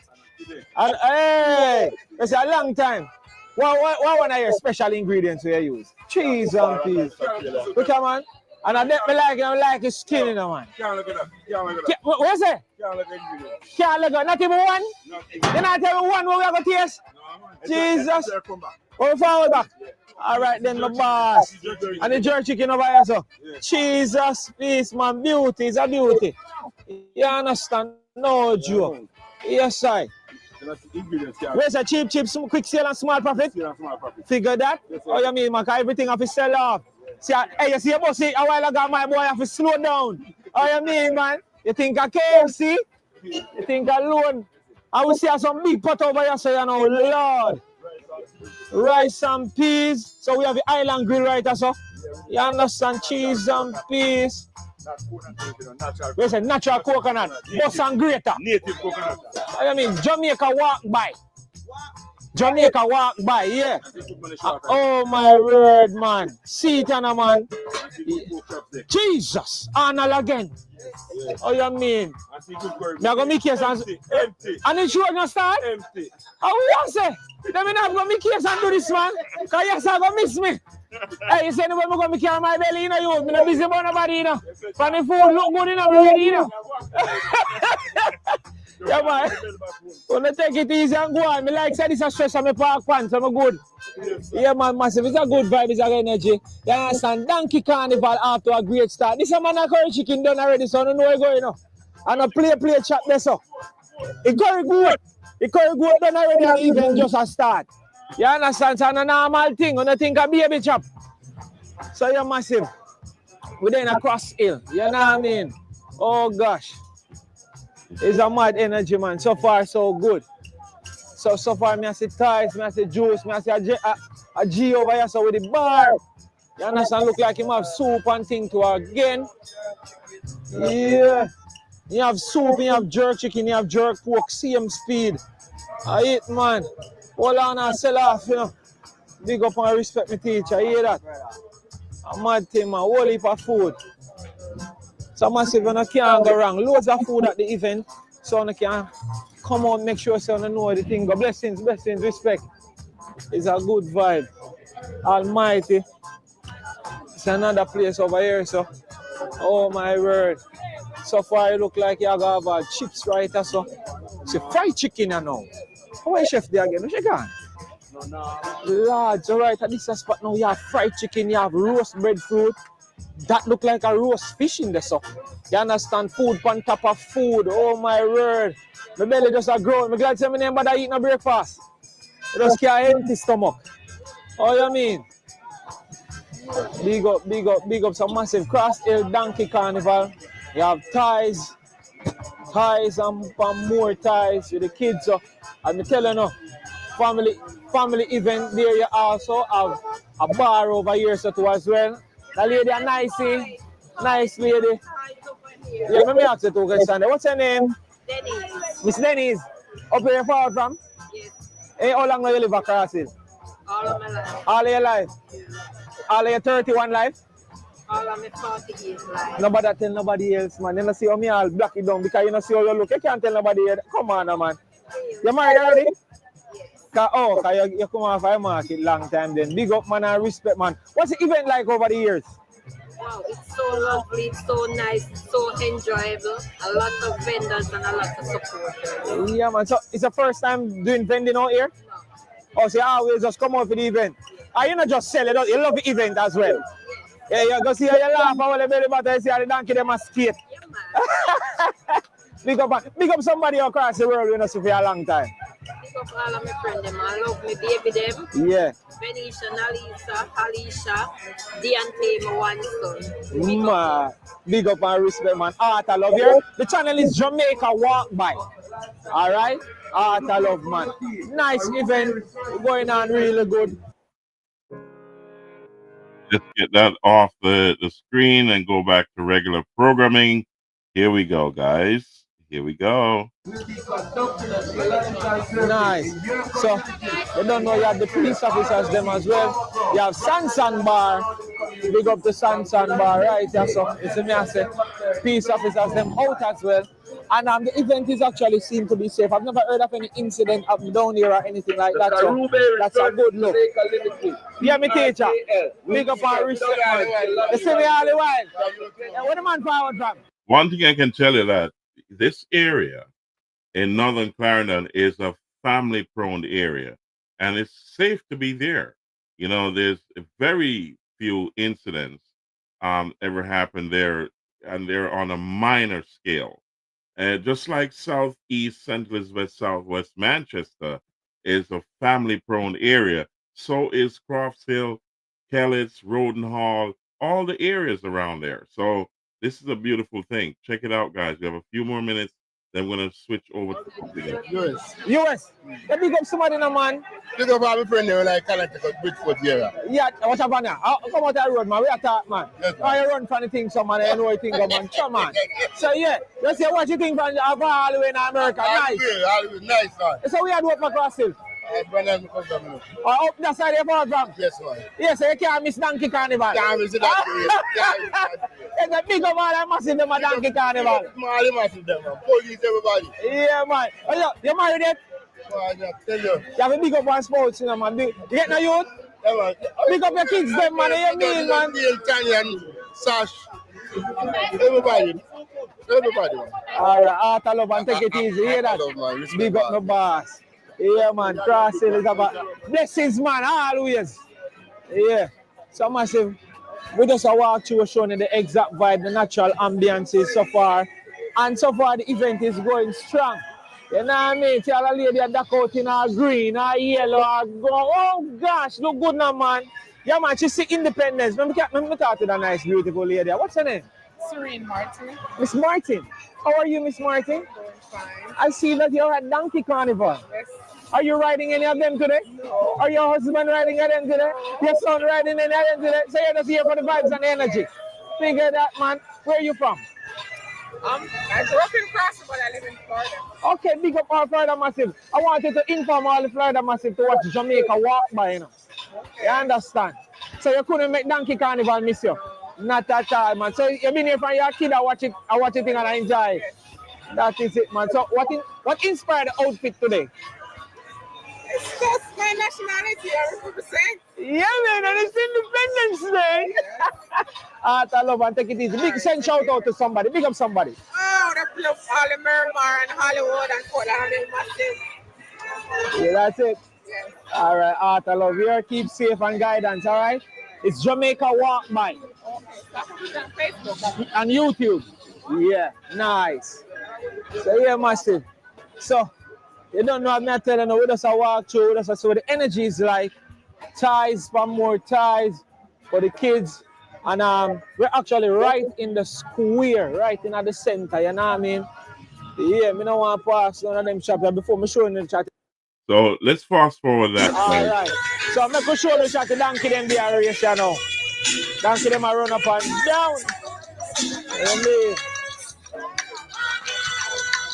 And hey, it's a long time. What one of your special ingredients you use? Cheese and peas. Look at man. And I like his skin, you know, man. Can't look at that. Can't look at that. What's it? Can't look at you. Can't look at not even one? Nothing. You not even one what we have to taste? No, man. Jesus. Come back. Oh, forward back. All right, then, my boss. And the jerk chicken over here, so. Jesus, peace, man. Beauty is a beauty. You understand? No joke. Yes, I. Where's a cheap, quick sale and small profit? Figure that? Oh, you mean, man, everything have to sell off. See, hey, you see your boss a while ago, my boy have to slow down. Oh, you mean, man? You think a KFC? You think a loan? I will see some big pot over here, so you know, Lord. Rice and peas. So we have the island grill right also. You understand? Cheese and peas. Where's a natural coconut? Boss and greater. Native coconut. I mean, Jamaica walk by. Jamaica walk by, yeah. Oh my word, man. See it, Anna, man. Jesus, Arnold again. Oh, you mean? Now go make case and empty. And it's sure gonna start? Empty. How we say? Let me not go make case and do this, man. Cause yes, I go miss me. Hey, you say no, I'm gonna carry my belly, you know, you. I'm not busy about nobody, you know. But the food look good enough already, you know. Yeah, man. Wanna take it easy and go on. Me like say this a stress on my park pants, so I'm good. Yeah, man, massive. It's a good vibe, it's a good energy. You understand? Donkey Carnival after a great start. This a man a curry chicken done already, so I don't know where you going now. And a play chat there, so. It curry good. It curry good done already and even just a start. You understand? It's a normal thing. You don't think a baby chop. So you're massive. We're in a cross hill. You know what I mean? Oh gosh. It's a mad energy, man. So far, so good. So far, me I see ties, me I see juice, me I see a G over here so with the bar. You understand? Look like him have soup and thing to again. Yeah. You have soup, you have jerk chicken, you have jerk pork, same speed. I eat, man. Hold on and sell off, you know. Big up and respect my teacher, you hear that? A mad thing, man. Whole heap of food. So massive, you can't go wrong. Loads of food at the event. so you can come out, make sure so you know the thing. But blessings, respect. It's a good vibe. Almighty. It's another place over here, so. Oh my word. So far it look like you have chips right or so. It's a fried chicken you know. How is chef there again? Where's she gone? Lord, so right at this spot now you have fried chicken, you have roast breadfruit. That look like a roast fish in the so. You understand? Food on top of food. Oh my word. My belly just a grow. I'm glad to say my name but I eat no breakfast. It just can't empty stomach. Oh you mean? Big up some massive Cross Hill Donkey Carnival. You have ties and more ties with the kids. So I'm telling you, family event there. You also have a bar over here so too as well. The lady a nice lady. Yeah, let me ask you two questions. What's your name? Denise. Miss Denise. Up here far from? Yes. Hey, how long do you live at Cross Hill? All of my life. All of your life? All of your 31 life? All of my 40 years life. Nobody tell nobody else, man. You don't see how me all black it down because you don't see how you look. You can't tell nobody else. Come on, man. You married already? Yes. You come off a market long time then. Big up, man, and respect, man. What's the event like over the years? Wow, it's so lovely, it's so nice, it's so enjoyable. A lot of vendors and a lot of support. Yeah, man. So it's the first time doing vending out here? No. Oh, so you always just come out for the event? Are you not just sell it? You love the event as well? Yeah, you go see how you laugh about the belly button, you see how the donkey them a skate. Yeah, man. Big up somebody across the world with us for a long time. Big up all of my friends, them. I love my baby them. Yeah. Benisha, Nalisa, Alicia, Deontay, my one son. Big up and respect, man. Art I love you. The channel is Jamaica Walk By. Alright? Art I love, man. Nice event. Going on really good. Let's get that off the screen and go back to regular programming. Here we go, guys. Here we go. Nice. So, you don't know, you have the police officers them as well. You have Sansan Bar. Big up the Sansan Bar, right? Yeah, so, it's a massive police officers them out as well. And the event is actually seem to be safe. I've never heard of any incident up down here or anything like that. So that's a good look. Yeah, me teacher. Big up our respect, man. You see me all the while. Where the man forward from? One thing I can tell you that this area in Northern Clarendon is a family-prone area, and it's safe to be there. You know, there's very few incidents ever happen there, and they're on a minor scale. Just like Southeast, St. Elizabeth, Southwest Manchester is a family-prone area, so is Crofts Hill, Kellett's, Roden Hall, all the areas around there. So this is a beautiful thing. Check it out, guys. We have a few more minutes, then we're going to switch over to something else. US. Let me get somebody in a man. Big up all my friends there like Connecticut, Bridgeport area. Yeah, what's up on there? Come out the road, man. We attack, man. Yes, man. I run from the thing, so man, I know what you think, man. Come on. So yeah, let's see what you think from all the way in America. Nice. Nice, man. So we had what for Cross Hill? Up that side of the from? Yes, man. Yes, so you can't miss Donkey Carnival. Can't miss that. It's a big of all that massive them a Donkey Carnival. Small massive them, man. Police, everybody. Yeah, man. Oh, you married it? I tell you. You have a big up on sports, you know, man. You get no youth? Yeah, man. Big up your kids, them, man. You mean, man? Tanya and Sash. Everybody. Man. All right, Art I love and take it easy. Hear that? Man. Big up my boss. Yeah, man. Cross Hill is about blessings, man. Always. Yeah. So massive. We just walk through showing the exact vibe, the natural ambiances so far. And so far, the event is going strong. You know what I mean? Tell a lady that out in her green, her yellow, her gold. Oh, gosh. Look good now, man. Yeah, man. She see independence. Let me talk to that nice, beautiful lady. What's her name? Serene Martin. Miss Martin. How are you, Miss Martin? Fine. I see that you're at Donkey Carnival. Yes. Are you riding any of them today? No. Are your husband riding any of them today? Your son riding any of them today? So you're just here for the vibes and the energy. Figure that, man. Where are you from? I grew up in Crossy, but I live in Florida. Okay, big up all Florida Massive. I wanted to inform all the Florida Massive to watch Jamaica Walk By, you know. You understand? So you couldn't make Donkey Carnival miss you? Not at all, man. So you've been here from your kid, I watch it thing and I enjoy it. That is it, man. So what inspired the outfit today? It's just my nationality I represent. Yeah, man, and it's Independence Day. I love and take it easy. Big send shout out to somebody. Big up somebody. Oh, the love all the Miramar and Hollywood and Portland and massive. Yeah, that's it. Yes. All right, Art, I love you. Keep safe and guidance, all right? It's Jamaica Walk By. Okay, so put it on Facebook. And YouTube. Yeah, nice. So, yeah, massive. So, you don't know what I'm telling you. We just walk through. We just see what the energy is like. Ties for more ties for the kids. And we're actually right in the square, right in the center, you know what I mean? Yeah, I don't want to pass none of them shops before me showing the chat. So let's fast forward that. All right. So I'm going to show the chat the donkey them there race, you know. Donkey them a run up and down.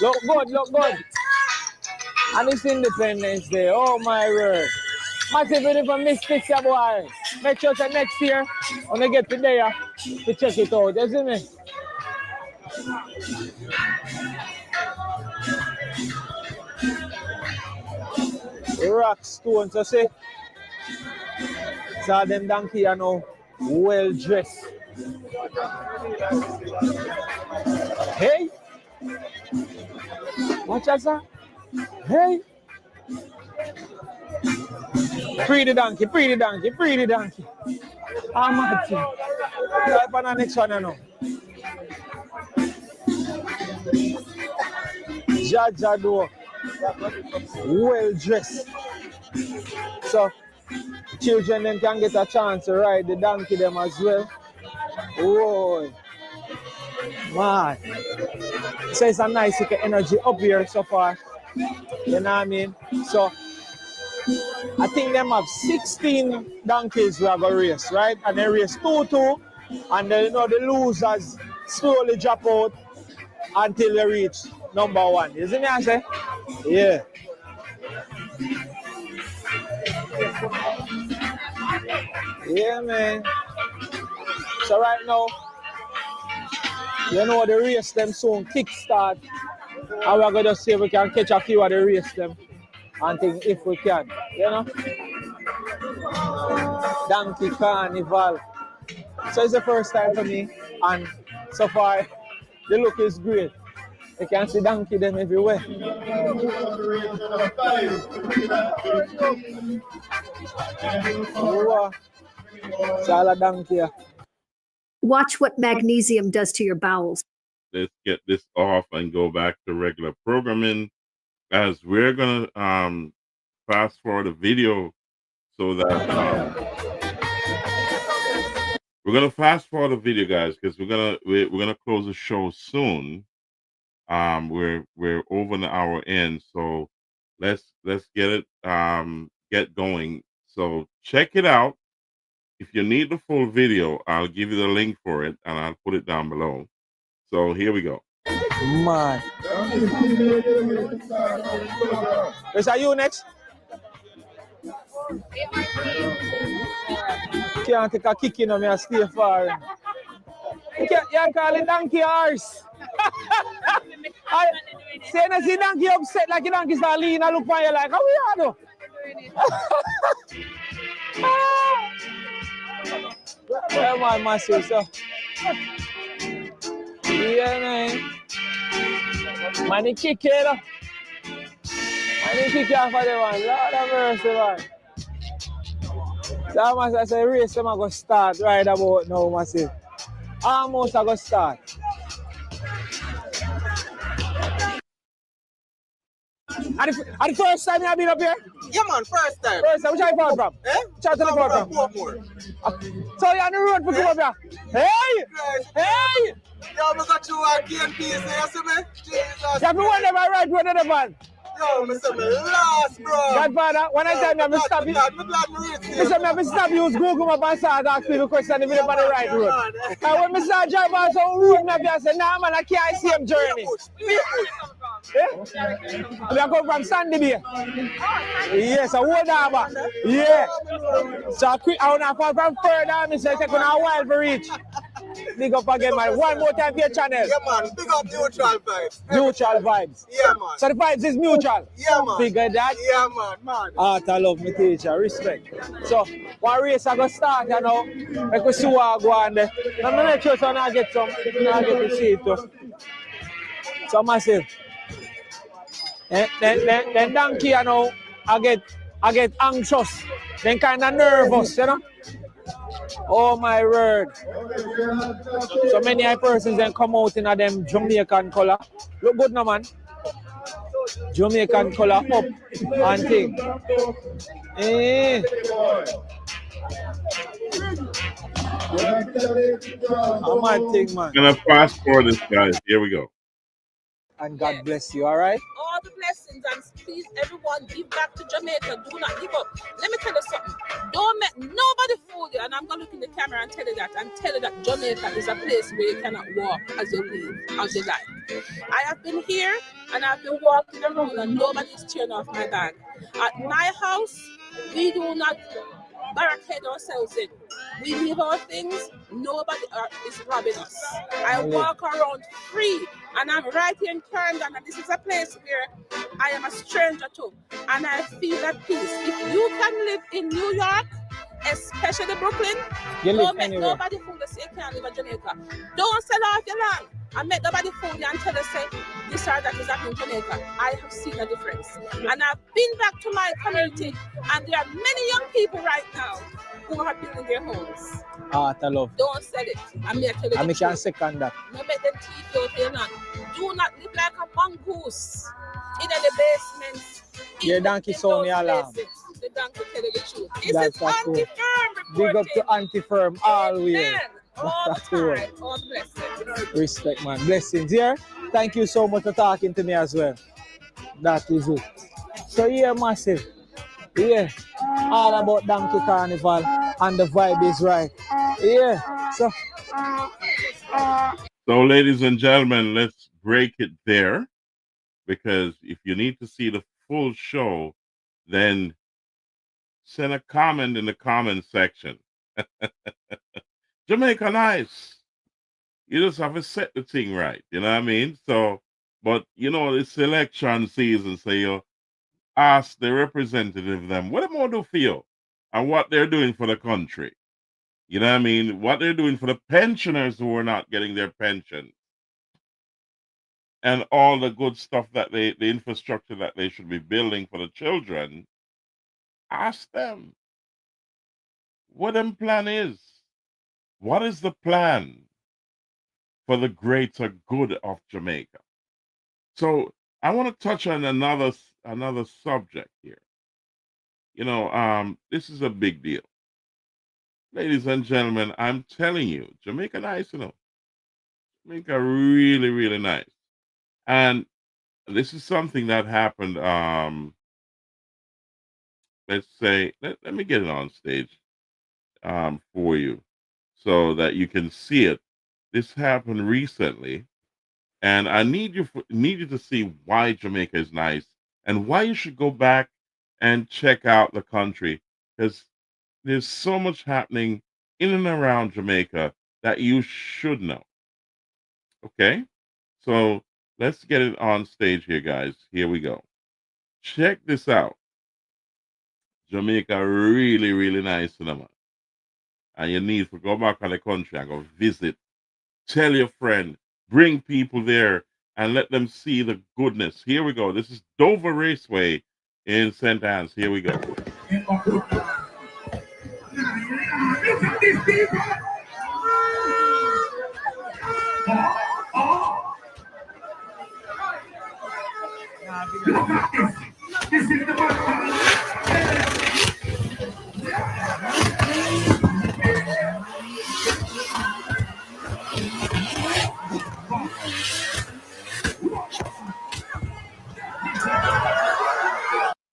Look good, look good. And it's Independence Day. Oh my word. Massive if I miss this, boy. Make sure that next year, when I get to there, to check it out. You see me? Rock stones, so say. So them donkey are now well dressed. Hey! Watch out, sir. Hey! Free the donkey, free the donkey, free the donkey. I'm mad. Type on the next one, I know. Jaja do well dressed. So children then can get a chance to ride the donkey them as well. Whoa. Man. So it's a nice energy up here so far. You know what I mean? So I think them have 16 donkeys we have a race, right? And they race 2-2. And then, you know, the losers slowly drop out until they reach number 1. You see me I say? Yeah. Yeah, man. So right now, you know the race them soon kickstart. And we're going to see if we can catch a few of the race them. And think if we can, you know. Donkey Carnival. So it's the first time for me. And so far, the look is great. You can see donkey them everywhere. Oh, it's all a donkey. Watch what magnesium does to your bowels. Let's get this off and go back to regular programming, as we're gonna fast forward the video so that we're gonna fast forward the video, guys, because we're gonna close the show soon. We're over the hour in, so let's get it get going. So check it out. If you need the full video, I'll give you the link for it and I'll put it down below. So here we go. Man. Is that you next? Can't take a kick in on me and stay far. You call it donkey horse. Say that the donkey upset like the donkey start lean and look for you like, how we are though? Yeah, man, massive, so. Yeah, man. Man, he kick it, though. Man, he kick it off of the one. Lord have mercy, man. So, man, I say, race, I'm going to start right about now, massive. Almost I'm going to start. And the first time you have been up here? Yeah, man, first time. First time, which I found from? Eh? Which I found from? So you're on the road for come up here? Hey! Hey! Yo, we got you at KNP, you see me? Jesus. You have to wonder my right one of the man. Yo, me say me last, bro. Godfather, when I tell me I'm stop you. I'm stop you, use Google Map and start asking the question if you're on the right road. And when I start driving on some road, I say, nah, man, I can't see him journey. Yeah? We are coming from Sandy Bay. Yes, a whole harbor. Yeah. So I want to fall from further, I say, take on a while to reach. big up again, man. One more time for your channel. Yeah, man. Big up Neutral Vibes. Mutual vibes. Yeah, man. So the vibes is mutual. Yeah, man. Figure that. Yeah, man. Art I love me teacher, respect. So one race I go start, you know. I go see what I go on there. I'm gonna make sure so I get some, I get to see it too. So massive. Then donkey, you know, I get anxious, then kind of nervous, you know. Oh my word. So many persons then come out in them Jamaican color. Look good now, man. Jamaican color up and thing. I'm mad thing, man. I'm gonna fast forward this, guys. Here we go. And God bless you, all right? All the blessings, and please, everyone, give back to Jamaica. Do not give up. Let me tell you something. Don't let nobody fool you. And I'm going to look in the camera and tell you that. And tell you that Jamaica is a place where you cannot walk as you live, as you like. I have been here, and I've been walking around, and nobody's tearing off my bag. At my house, we do not barricade ourselves in. We leave our things. Nobody is robbing us. I walk around free, and I'm right here in Clarendon, and this is a place where I am a stranger to, and I feel at peace. If you can live in New York, especially Brooklyn, don't make nobody fool you say you can't live in Jamaica. Don't sell off your land and make nobody fool you and tell you say this or that is happening in Jamaica. I have seen a difference. And I've been back to my community, and there are many young people right now who are building their homes. I love. Don't sell it. I'm here to tell you. I can second that. No make them teeth out your land. Do not live like a mongoose in the basements. Your donkey sound your alarm. The donkey tell you the truth. This is anti-firm. Big up to anti-firm always. All the time. All blessings. Respect, man. Blessings here. Thank you so much for talking to me as well. That is it. So yeah, massive. Yeah. All about Donkey Carnival and the vibe is right. Yeah. So, ladies and gentlemen, let's break it there, because if you need to see the full show, then send a comment in the comment section. Jamaica nice. You just have to set the thing right. You know what I mean? So, but you know, it's election season, so you ask the representative of them what they want to do for you and what they're doing for the country. You know what I mean? What they're doing for the pensioners who are not getting their pension. And all the good stuff that the infrastructure that they should be building for the children. Ask them what them plan is. What is the plan for the greater good of Jamaica? So I want to touch on another subject here. You know, this is a big deal. Ladies and gentlemen, I'm telling you, Jamaica nice, you know. Jamaica really, really nice. And this is something that happened, let's say, let me get it on stage for you so that you can see it. This happened recently, and I need you to see why Jamaica is nice and why you should go back and check out the country, because there's so much happening in and around Jamaica that you should know. Okay? So let's get it on stage here, guys. Here we go. Check this out. Jamaica really, really nice cinema. And you need to go back on the country and go visit. Tell your friend. Bring people there and let them see the goodness. Here we go. This is Dover Raceway in St. Anne's. Here we go.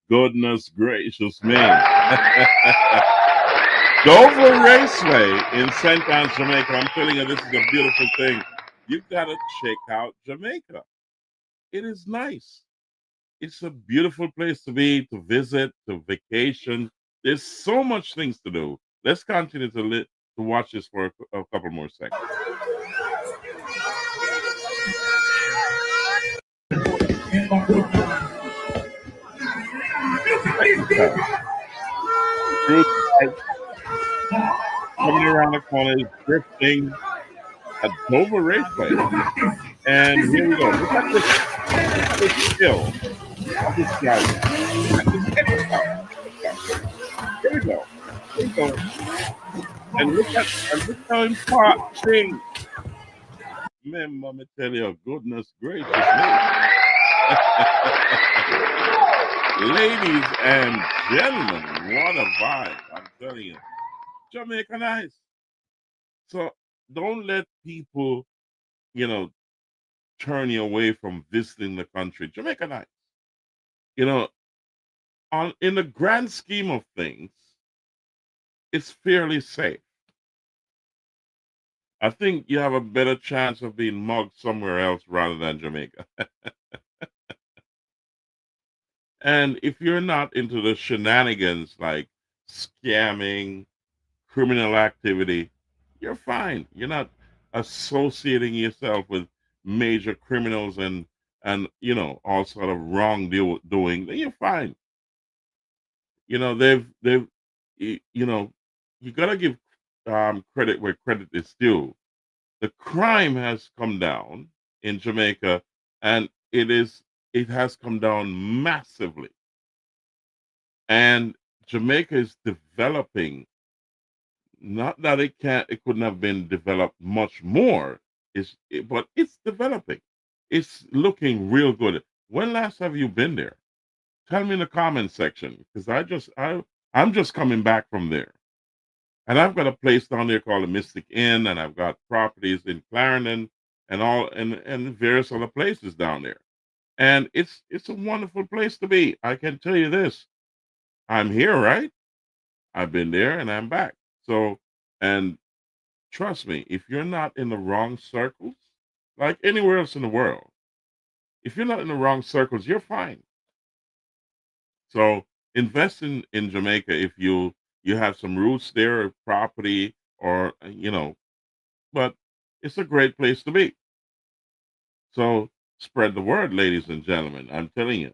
Goodness gracious me. Dover Raceway in St. Anne's, Jamaica. I'm telling you, this is a beautiful thing. You've got to check out Jamaica. It is nice. It's a beautiful place to be, to visit, to vacation. There's so much things to do. Let's continue to watch this for a couple more seconds. Okay. Cruise coming around the corner is drifting at Dover Raceway. And here we go. Look at this. Look at this skill of this driver. And just check this out. Check this out. Here we go. Here we go. And look how him part thing. Man, mama tell you, goodness gracious me. Ladies and gentlemen, what a vibe. I'm telling you. Jamaica nice. So don't let people, turn you away from visiting the country. Jamaica nice. In the grand scheme of things, it's fairly safe. I think you have a better chance of being mugged somewhere else rather than Jamaica. And if you're not into the shenanigans like scamming, criminal activity, you're fine. You're not associating yourself with major criminals and all sort of wrongdoing. Then you're fine. They've you gotta give credit where credit is due. The crime has come down in Jamaica, and it has come down massively. And Jamaica is developing. Not that it couldn't have been developed much more, but it's developing. It's looking real good. When last have you been there? Tell me in the comment section, because I'm just coming back from there. And I've got a place down there called the Mystic Inn, and I've got properties in Clarendon and various other places down there. And it's a wonderful place to be. I can tell you this. I'm here, right? I've been there and I'm back. So, and trust me, if you're not in the wrong circles, like anywhere else in the world, if you're not in the wrong circles, you're fine. So invest in Jamaica if you have some roots there, property, or but it's a great place to be. So spread the word, ladies and gentlemen. I'm telling you.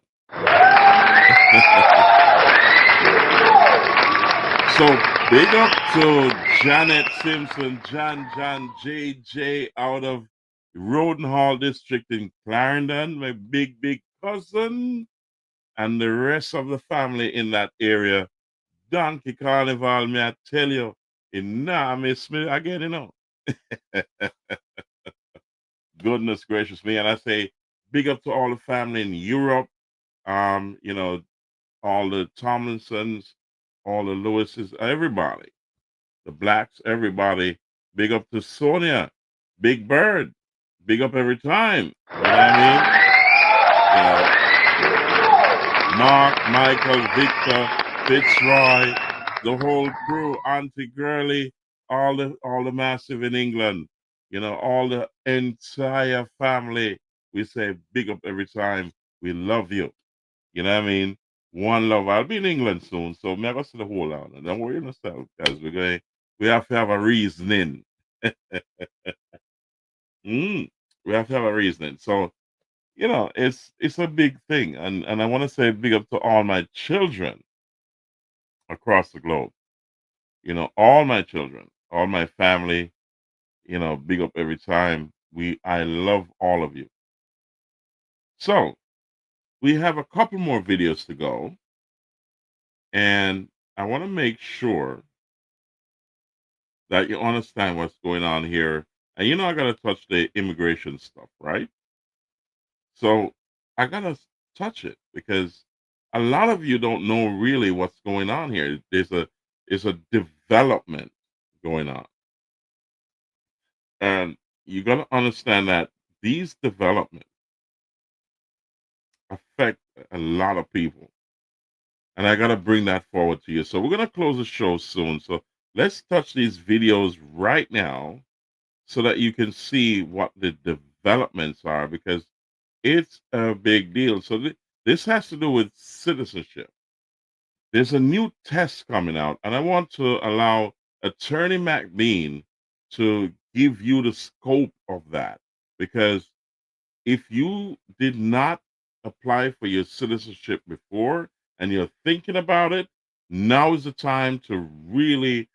So big up to Janet Simpson, John JJ out of Rodenhall District in Clarendon, my big cousin, and the rest of the family in that area. Donkey Carnival, may I tell you, miss me again, Goodness gracious me. And I say big up to all the family in Europe, all the Tomlinsons, all the Lewises, everybody, the Blacks, everybody. Big up to Sonia, Big Bird, big up every time. You know what I mean? Mark, Michael, Victor, Fitzroy, the whole crew, Auntie Gurley, all the massive in England, all the entire family. We say big up every time. We love you. You know what I mean? One love. I'll be in England soon, so I'm going to see the whole lot. And don't worry yourself, guys. We have to have a reasoning. We have to have a reasoning. So, it's a big thing. And I want to say big up to all my children across the globe. All my children, all my family, big up every time. I love all of you. So we have a couple more videos to go. And I want to make sure that you understand what's going on here. And I got to touch the immigration stuff, right? So I got to touch it because a lot of you don't know really what's going on here. There's a development going on. And you got to understand that these developments affect a lot of people. And I got to bring that forward to you. So we're going to close the show soon. So let's touch these videos right now so that you can see what the developments are, because it's a big deal. So this has to do with citizenship. There's a new test coming out, and I want to allow Attorney McBean to give you the scope of that, because if you did not apply for your citizenship before and you're thinking about it, now is the time to really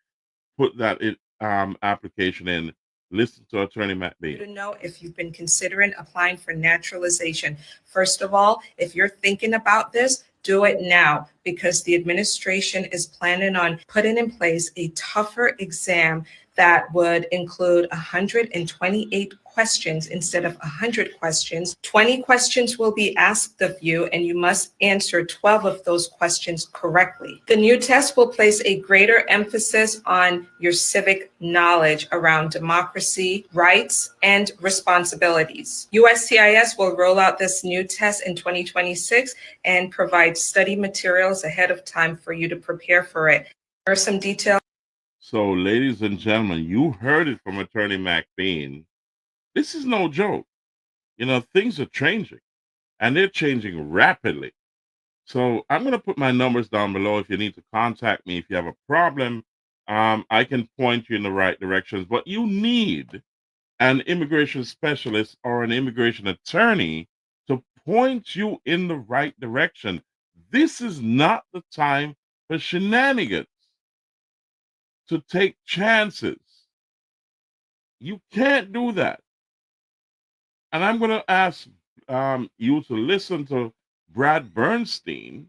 put that application in. Listen to Attorney Matt B. To know if you've been considering applying for naturalization. First of all, if you're thinking about this, do it now, because the administration is planning on putting in place a tougher exam that would include 128 questions instead of 100 questions. 20 questions will be asked of you, and you must answer 12 of those questions correctly. The new test will place a greater emphasis on your civic knowledge around democracy, rights, and responsibilities. USCIS will roll out this new test in 2026 and provide study materials ahead of time for you to prepare for it. There are some details. So, ladies and gentlemen, you heard it from Attorney McBean. This is no joke. You know, things are changing, and they're changing rapidly. So I'm going to put my numbers down below if you need to contact me. If you have a problem, I can point you in the right directions. But you need an immigration specialist or an immigration attorney to point you in the right direction. This is not the time for shenanigans, to take chances. You can't do that. And I'm going to ask you to listen to Brad Bernstein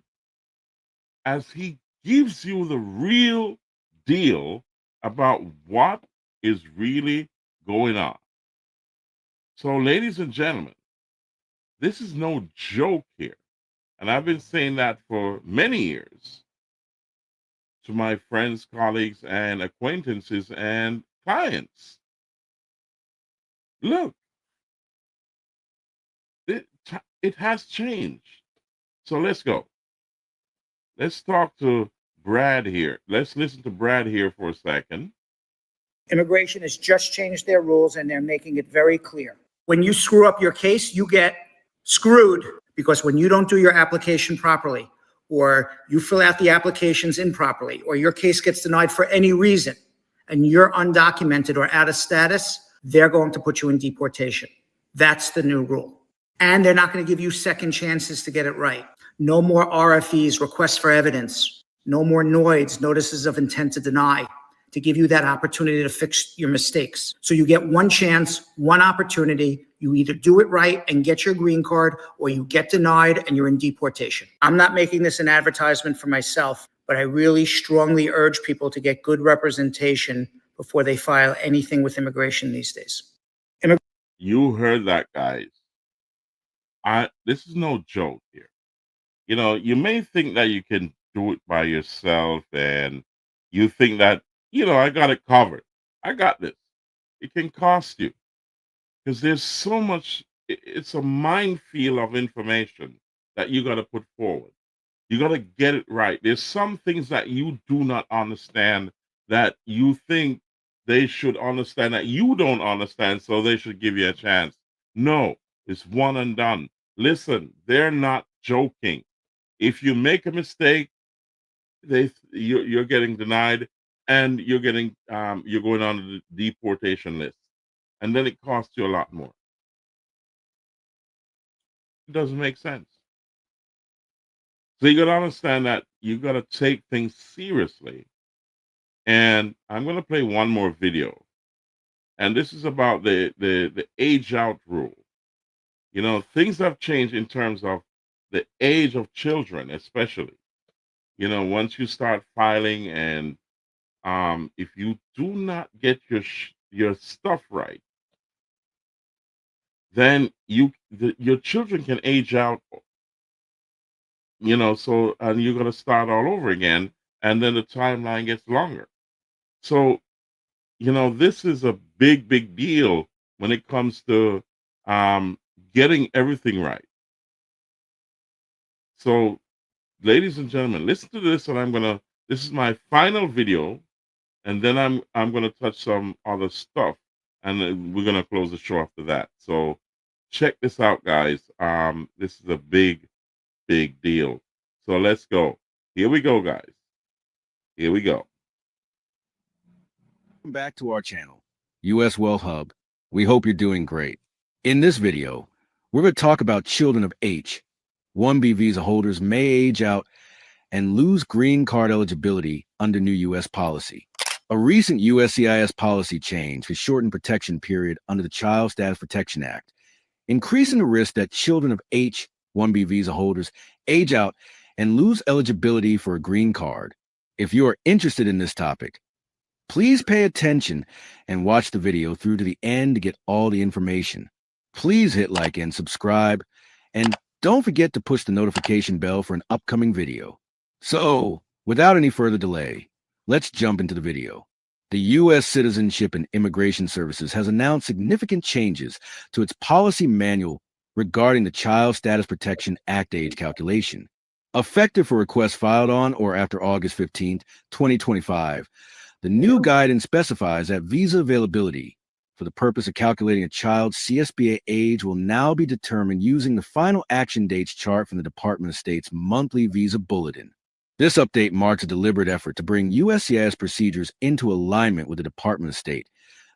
as he gives you the real deal about what is really going on. So, ladies and gentlemen, this is no joke here. And I've been saying that for many years to my friends, colleagues, and acquaintances and clients. Look, it has changed. So let's go. Let's talk to Brad here. Let's listen to Brad here for a second. Immigration has just changed their rules, and they're making it very clear. When you screw up your case, you get screwed, because when you don't do your application properly, or you fill out the applications improperly, or your case gets denied for any reason, and you're undocumented or out of status, they're going to put you in deportation. That's the new rule. And they're not going to give you second chances to get it right. No more RFEs, requests for evidence. No more NOIDs, notices of intent to deny, to give you that opportunity to fix your mistakes. So you get one chance, one opportunity. You either do it right and get your green card, or you get denied and you're in deportation. I'm not making this an advertisement for myself, but I really strongly urge people to get good representation before they file anything with immigration these days. You heard that, guys. This is no joke here. You know, you may think that you can do it by yourself, and you think that, you know, I got it covered. I got this. It can cost you, because there's so much. It's a minefield of information that you got to put forward. You got to get it right. There's some things that you do not understand that you think they should understand that you don't understand, so they should give you a chance. No, it's one and done. Listen, they're not joking. If you make a mistake, you're getting denied, and you're going on the deportation list, and then it costs you a lot more. It doesn't make sense. So you got to understand that you got to take things seriously. And I'm going to play one more video, and this is about the age out rule. You know, things have changed in terms of the age of children, especially. You know, once you start filing, and if you do not get your stuff right, then your children can age out. You know, so, and you're going to start all over again, and then the timeline gets longer. So, you know, this is a big, big deal when it comes to getting everything right. So, ladies and gentlemen, listen to this, and this is my final video, and then I'm gonna touch some other stuff, and then we're gonna close the show after that. So check this out, guys. This is a big, big deal. So let's go. Here we go, guys. Here we go. Welcome back to our channel, US Wealth Hub. We hope you're doing great. In this video, we're going to talk about children of H. 1B visa holders may age out and lose green card eligibility under new U.S. policy. A recent USCIS policy change has shortened protection period under the Child Status Protection Act, increasing the risk that children of H-1B visa holders age out and lose eligibility for a green card. If you are interested in this topic, please pay attention and watch the video through to the end to get all the information. Please hit like and subscribe, and don't forget to push the notification bell for an upcoming video. So, without any further delay, let's jump into the video. The U.S. Citizenship and Immigration Services has announced significant changes to its policy manual regarding the Child Status Protection Act age calculation. Effective for requests filed on or after August 15, 2025, the new guidance specifies that visa availability for the purpose of calculating a child's CSBA age will now be determined using the final action dates chart from the Department of State's monthly visa bulletin. This update marks a deliberate effort to bring USCIS procedures into alignment with the Department of State,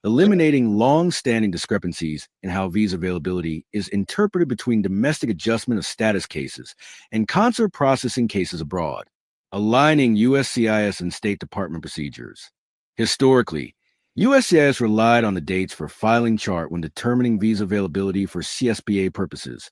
eliminating long-standing discrepancies in how visa availability is interpreted between domestic adjustment of status cases and consular processing cases abroad, aligning USCIS and State Department procedures. Historically, USCIS relied on the dates for filing chart when determining visa availability for CSBA purposes,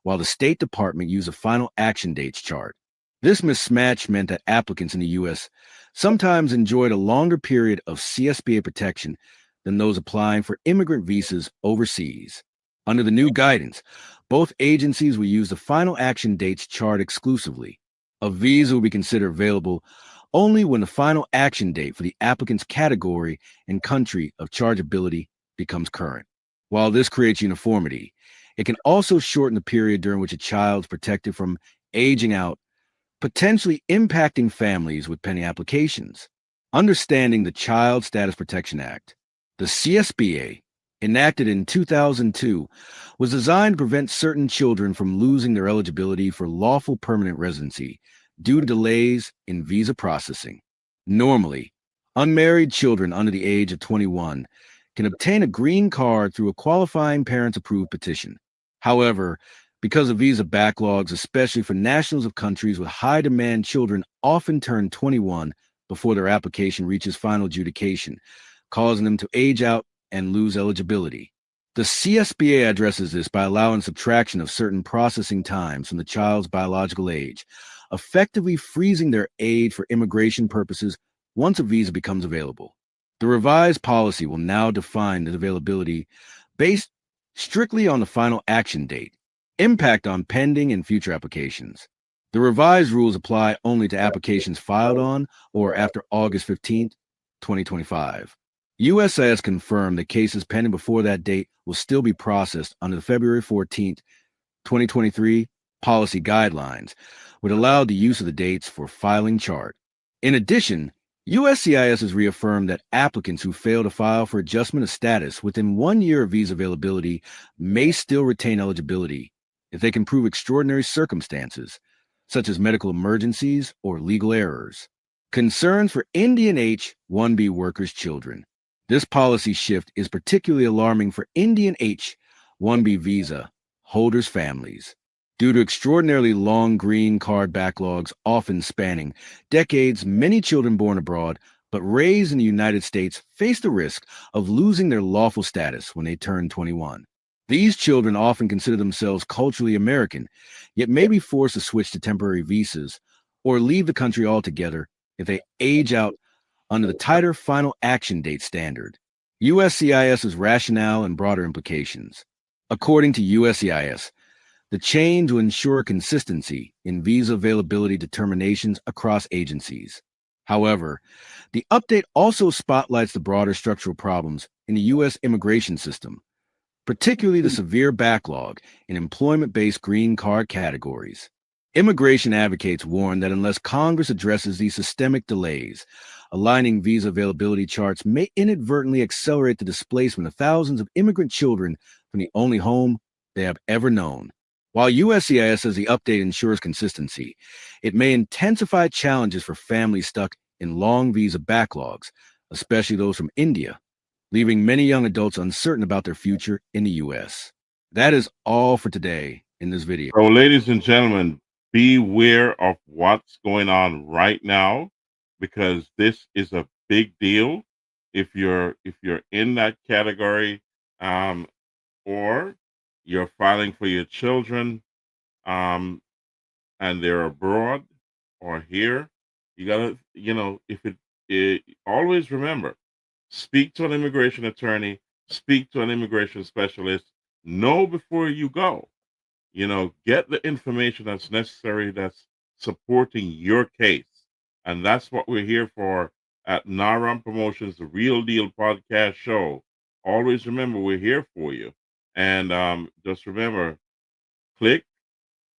while the State Department used a final action dates chart. This mismatch meant that applicants in the U.S. sometimes enjoyed a longer period of CSBA protection than those applying for immigrant visas overseas. Under the new guidance, both agencies will use the final action dates chart exclusively. A visa will be considered available only when the final action date for the applicant's category and country of chargeability becomes current. While this creates uniformity, it can also shorten the period during which a child is protected from aging out, potentially impacting families with pending applications. Understanding the Child Status Protection Act, the CSBA, enacted in 2002, was designed to prevent certain children from losing their eligibility for lawful permanent residency due to delays in visa processing. Normally, unmarried children under the age of 21 can obtain a green card through a qualifying parents-approved petition. However, because of visa backlogs, especially for nationals of countries with high-demand, children often turn 21 before their application reaches final adjudication, causing them to age out and lose eligibility. The CSBA addresses this by allowing subtraction of certain processing times from the child's biological age, effectively freezing their age for immigration purposes once a visa becomes available. The revised policy will now define the availability based strictly on the final action date, impact on pending and future applications. The revised rules apply only to applications filed on or after August 15, 2025. USCIS confirmed that cases pending before that date will still be processed under the February 14, 2023 policy guidelines, which allowed the use of the dates for filing chart. In addition, USCIS has reaffirmed that applicants who fail to file for adjustment of status within 1 year of visa availability may still retain eligibility if they can prove extraordinary circumstances, such as medical emergencies or legal errors. Concerns for Indian H-1B workers' children. This policy shift is particularly alarming for Indian H-1B visa holders' families. Due to extraordinarily long green card backlogs, often spanning decades, many children born abroad but raised in the United States face the risk of losing their lawful status when they turn 21. These children often consider themselves culturally American, yet may be forced to switch to temporary visas or leave the country altogether if they age out under the tighter final action date standard. USCIS's rationale and broader implications. According to USCIS, the change will ensure consistency in visa availability determinations across agencies. However, the update also spotlights the broader structural problems in the U.S. immigration system, particularly the severe backlog in employment-based green card categories. Immigration advocates warn that unless Congress addresses these systemic delays, aligning visa availability charts may inadvertently accelerate the displacement of thousands of immigrant children from the only home they have ever known. While USCIS says the update ensures consistency, it may intensify challenges for families stuck in long visa backlogs, especially those from India, leaving many young adults uncertain about their future in the U.S. That is all for today in this video. So, ladies and gentlemen, beware of what's going on right now, because this is a big deal. If you're in that category, um, or you're filing for your children, um, and they're abroad or here, you gotta, if it always remember, speak to an immigration attorney, speak to an immigration specialist, know before you go. Get the information that's necessary, that's supporting your case. And that's what we're here for at Naram Promotions, the Real Deal Podcast Show. Always remember, we're here for you. And just remember, click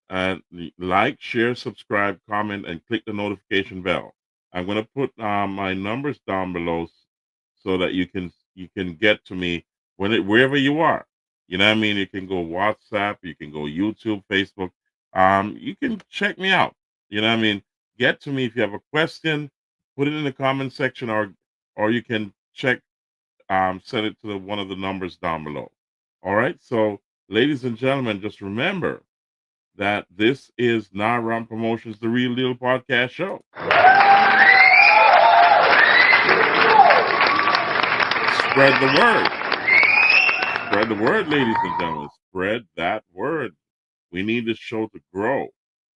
and like, share, subscribe, comment, and click the notification bell. I'm going to put my numbers down below so that you can get to me wherever you are. You know what I mean? You can go WhatsApp, you can go YouTube, Facebook. You can check me out. You know what I mean? Get to me if you have a question. Put it in the comment section, or you can send it to one of the numbers down below. All right. So, ladies and gentlemen, just remember that this is Naram Promotions, the Real Deal Podcast Show. Spread the word. Spread the word, ladies and gentlemen. Spread that word. We need this show to grow.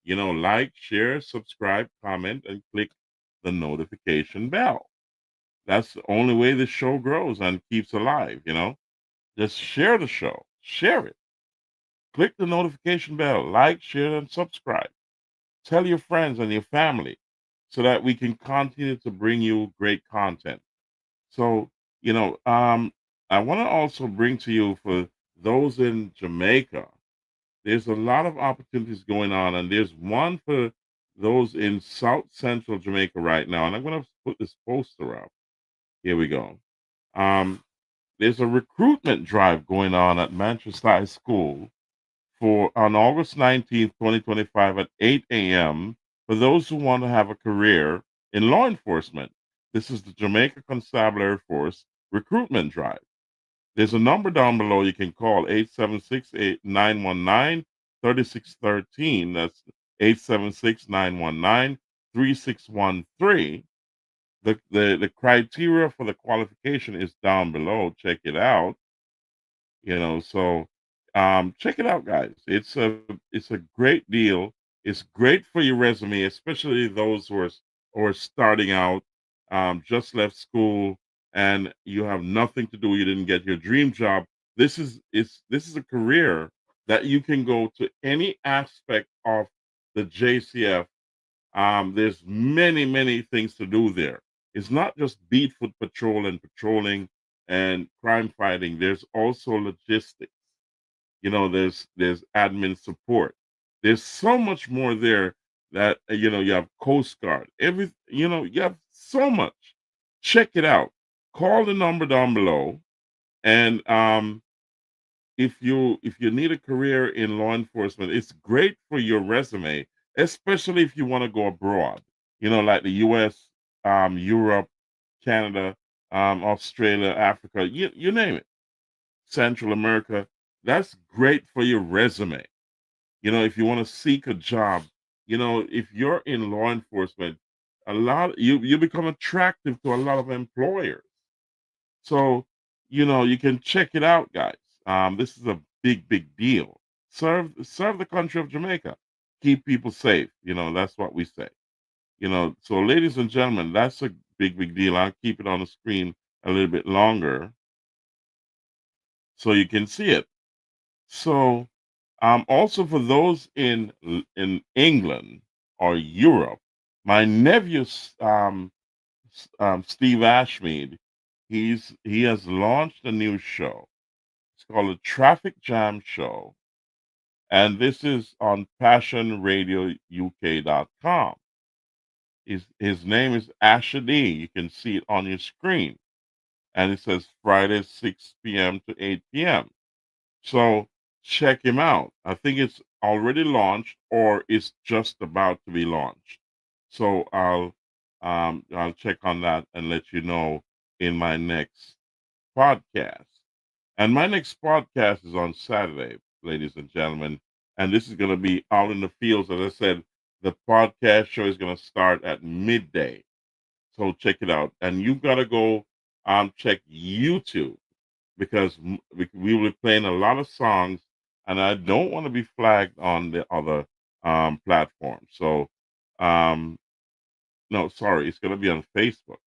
Like, share, subscribe, comment, and click the notification bell. That's the only way this show grows and keeps alive, Just share the show. Share it. Click the notification bell. Like, share, and subscribe. Tell your friends and your family so that we can continue to bring you great content. So, I want to also bring to you, for those in Jamaica, there's a lot of opportunities going on, and there's one for those in South Central Jamaica right now. And I'm going to put this poster up. Here we go. There's a recruitment drive going on at Manchester High School on August 19th, 2025 at 8 a.m. for those who want to have a career in law enforcement. This is the Jamaica Constabulary Force recruitment drive. There's a number down below you can call, 876-919-3613. That's 876-919-3613. The criteria for the qualification is down below. Check it out. So check it out, guys. It's a great deal. It's great for your resume, especially those who are starting out, just left school, and you have nothing to do. You didn't get your dream job. This is a career that you can go to any aspect of the JCF. There's many things to do there. It's not just beat foot patrol and patrolling and crime fighting. There's also logistics. There's admin support. There's so much more there that you have Coast Guard. You have so much. Check it out. Call the number down below, and if you need a career in law enforcement, it's great for your resume, especially if you want to go abroad. Like the U.S., Europe, Canada, Australia, Africa, you name it, Central America. That's great for your resume. If you want to seek a job, if you're in law enforcement, you become attractive to a lot of employers. So, you can check it out, guys. This is a big deal. Serve the country of Jamaica. Keep people safe. That's what we say. So ladies and gentlemen, that's a big deal. I'll keep it on the screen a little bit longer so you can see it. So, also for those in England or Europe, my nephew, Steve Ashmead, he has launched a new show. It's called the Traffic Jam Show, and this is on PassionRadioUK.com. His name is Asher D. You can see it on your screen, and it says Friday 6 p.m. to 8 p.m. So check him out. I think it's already launched or it's just about to be launched. So I'll check on that and let you know in my next podcast. And my next podcast is on Saturday, ladies and gentlemen, And this is going to be out in the fields. As I said, the podcast show is going to start at midday. So check it out. And you got to go check YouTube because we will be playing a lot of songs, and I don't want to be flagged on the other platforms. So, no, sorry, it's going to be on Facebook.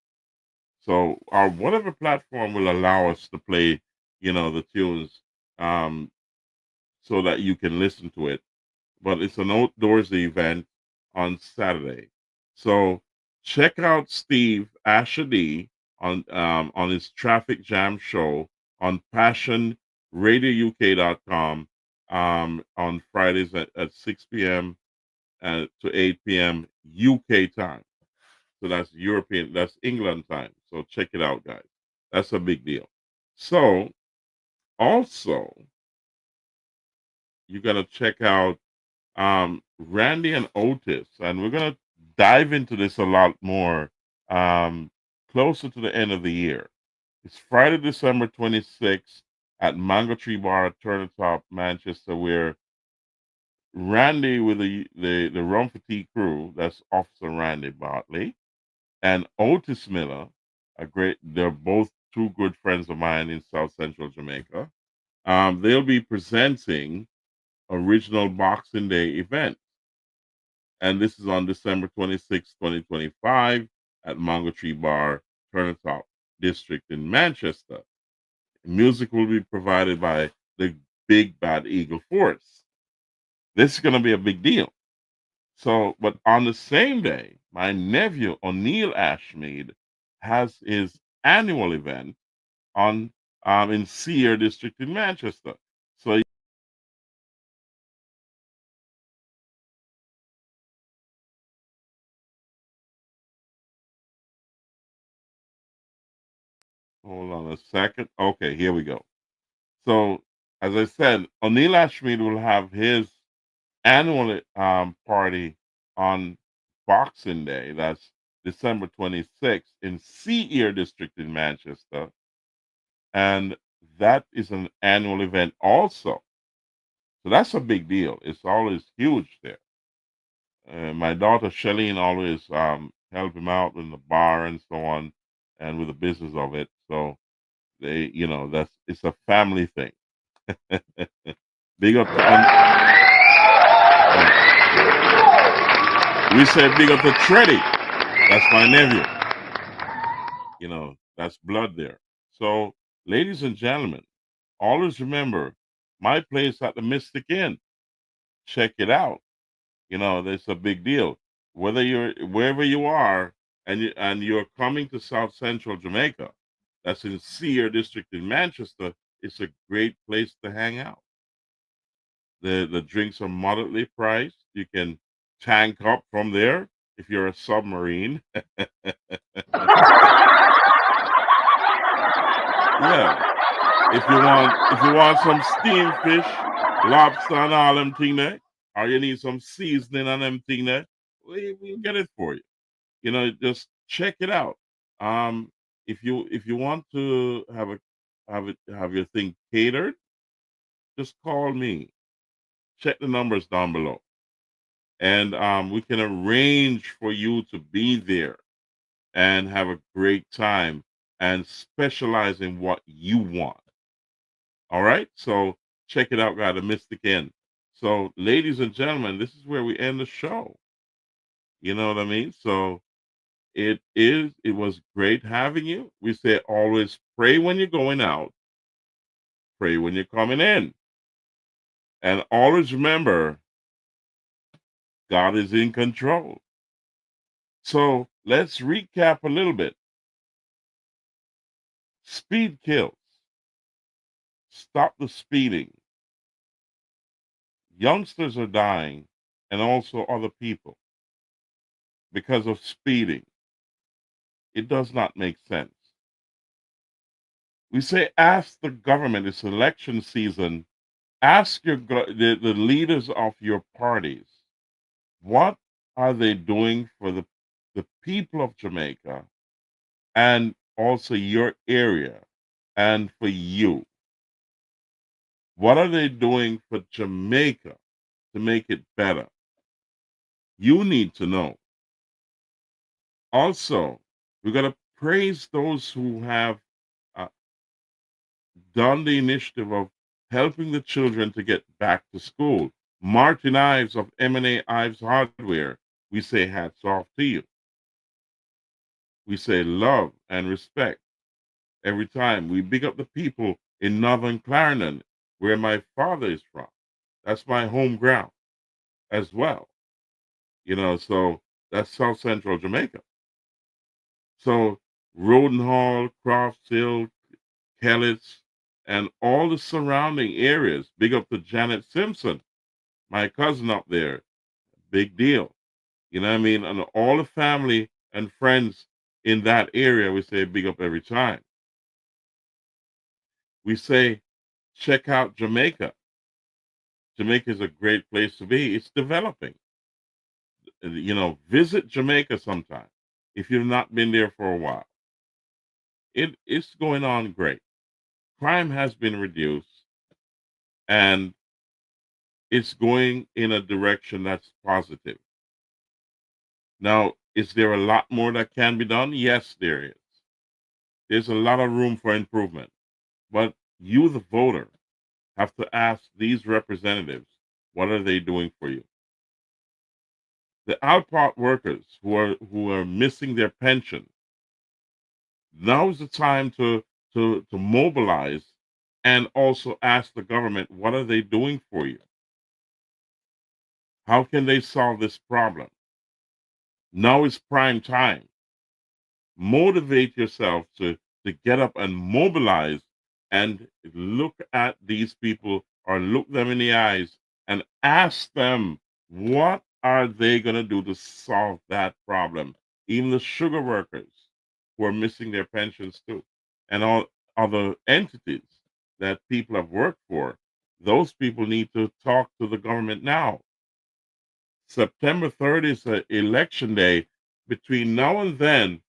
So, our whatever platform will allow us to play, the tunes, so that you can listen to it. But it's an outdoors event on Saturday. So check out Steve Asher D on his Traffic Jam show on passionradiouk.com on Fridays at 6 p.m. To 8 p.m. UK time. So that's that's England time. So check it out, guys. That's a big deal. So also, you got to check out Randy and Otis, and we're gonna dive into this a lot more closer to the end of the year. It's Friday, December 26th at Mango Tree Bar at Turner Top, Manchester, where Randy with the Rum for Tea crew, that's Officer Randy Bartley, and Otis Miller, they're both two good friends of mine in South Central Jamaica. They'll be presenting original Boxing Day event. And this is on December 26, 2025 at Mango Tree Bar, Turnatop District in Manchester. Music will be provided by the Big Bad Eagle Force. This is going to be a big deal. So, but on the same day, my nephew O'Neill Ashmead has his annual event on in Sear District in Manchester. So hold on a second. Okay, here we go. So, as I said, O'Neill Ashmead will have his annual party on Boxing Day. That's December 26th in Sea Ear District in Manchester. And that is an annual event also. So that's a big deal. It's always huge there. My daughter Shelleen always help him out in the bar and so on, and with the business of it. So that's it's a family thing. Big up to we said big up to Treddy. That's my nephew. That's blood there. So, ladies and gentlemen, always remember my place at the Mystic Inn. Check it out. That's a big deal. Whether you're wherever you are and you're coming to South Central Jamaica, that's in Sear District in Manchester, it's a great place to hang out. The drinks are moderately priced. You can tank up from there if you're a submarine. Yeah. If you want some steamed fish, lobster and all them thing there, or you need some seasoning and them thing there, we'll get it for you. Just check it out. If you want to have your thing catered, just call me. Check the numbers down below. And we can arrange for you to be there and have a great time and specialize in what you want. All right. So check it out, guys. The Mystic Inn. So, ladies and gentlemen, this is where we end the show. You know what I mean? So it was great having you. We say always pray when you're going out, pray when you're coming in. And always remember, God is in control. So let's recap a little bit. Speed kills. Stop the speeding. Youngsters are dying, and also other people, because of speeding. It does not make sense. We say ask the government, it's election season, ask the leaders of your parties, what are they doing for the people of Jamaica and also your area and for you? What are they doing for Jamaica to make it better. You need to know. Also, we got to praise those who have done the initiative of helping the children to get back to school. Martin Ives of M&A Ives Hardware, we say hats off to you. We say love and respect every time. We big up the people in Northern Clarendon, where my father is from. That's my home ground as well. You know, so that's South Central Jamaica. So Rodenhall, Crofts Hill, Kellets, and all the surrounding areas. Big up to Janet Simpson, my cousin up there. Big deal. You know what I mean? And all the family and friends in that area, we say big up every time. We say, check out Jamaica. Jamaica is a great place to be. It's developing. You know, visit Jamaica sometime if you've not been there for a while. It's going on great. Crime has been reduced, and it's going in a direction that's positive. Now, is there a lot more that can be done? Yes, there is. There's a lot of room for improvement. But you, the voter, have to ask these representatives, what are they doing for you? The outport workers who are missing their pension, now is the time to mobilize and also ask the government, what are they doing for you? How can they solve this problem? Now is prime time. Motivate yourself to get up and mobilize and look at these people or look them in the eyes and ask them, what are they going to do to solve that problem? Even the sugar workers who are missing their pensions too, and all other entities that people have worked for, those people need to talk to the government now. September 3rd is an election day. Between now and then,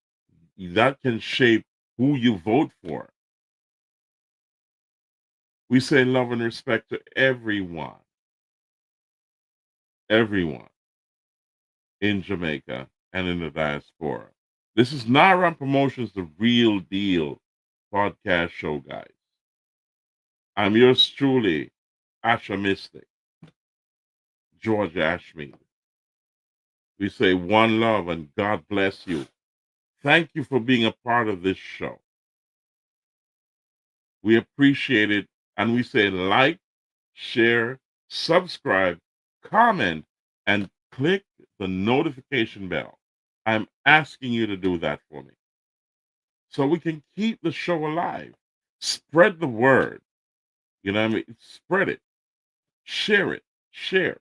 that can shape who you vote for. We say love and respect to everyone in Jamaica and in the diaspora. This is Naram Promotions, the real deal podcast show, guys. I'm yours truly, Asha Mystic, George Ashmead. We say one love and God bless you. Thank you for being a part of this show. We appreciate it, and we say like, share, subscribe, comment, and click the notification bell. I'm asking you to do that for me so we can keep the show alive. Spread the word. You know what I mean? Spread it. Share it. Share.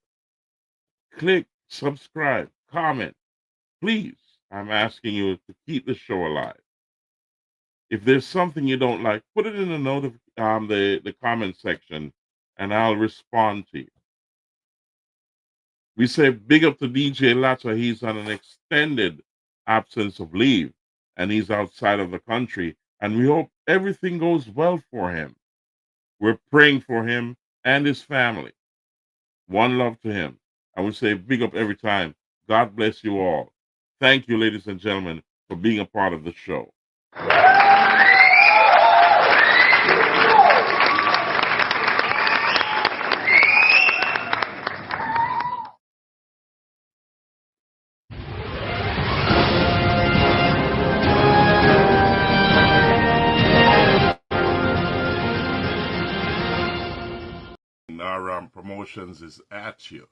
Click, subscribe, comment. Please, I'm asking you to keep the show alive. If there's something you don't like, put it in the comment section, and I'll respond to you. We say big up to DJ Latta. He's on an extended absence of leave, and he's outside of the country, and we hope everything goes well for him. We're praying for him and his family. One love to him. I would say big up every time. God bless you all. Thank you, ladies and gentlemen, for being a part of the show. Naram Promotions is at you.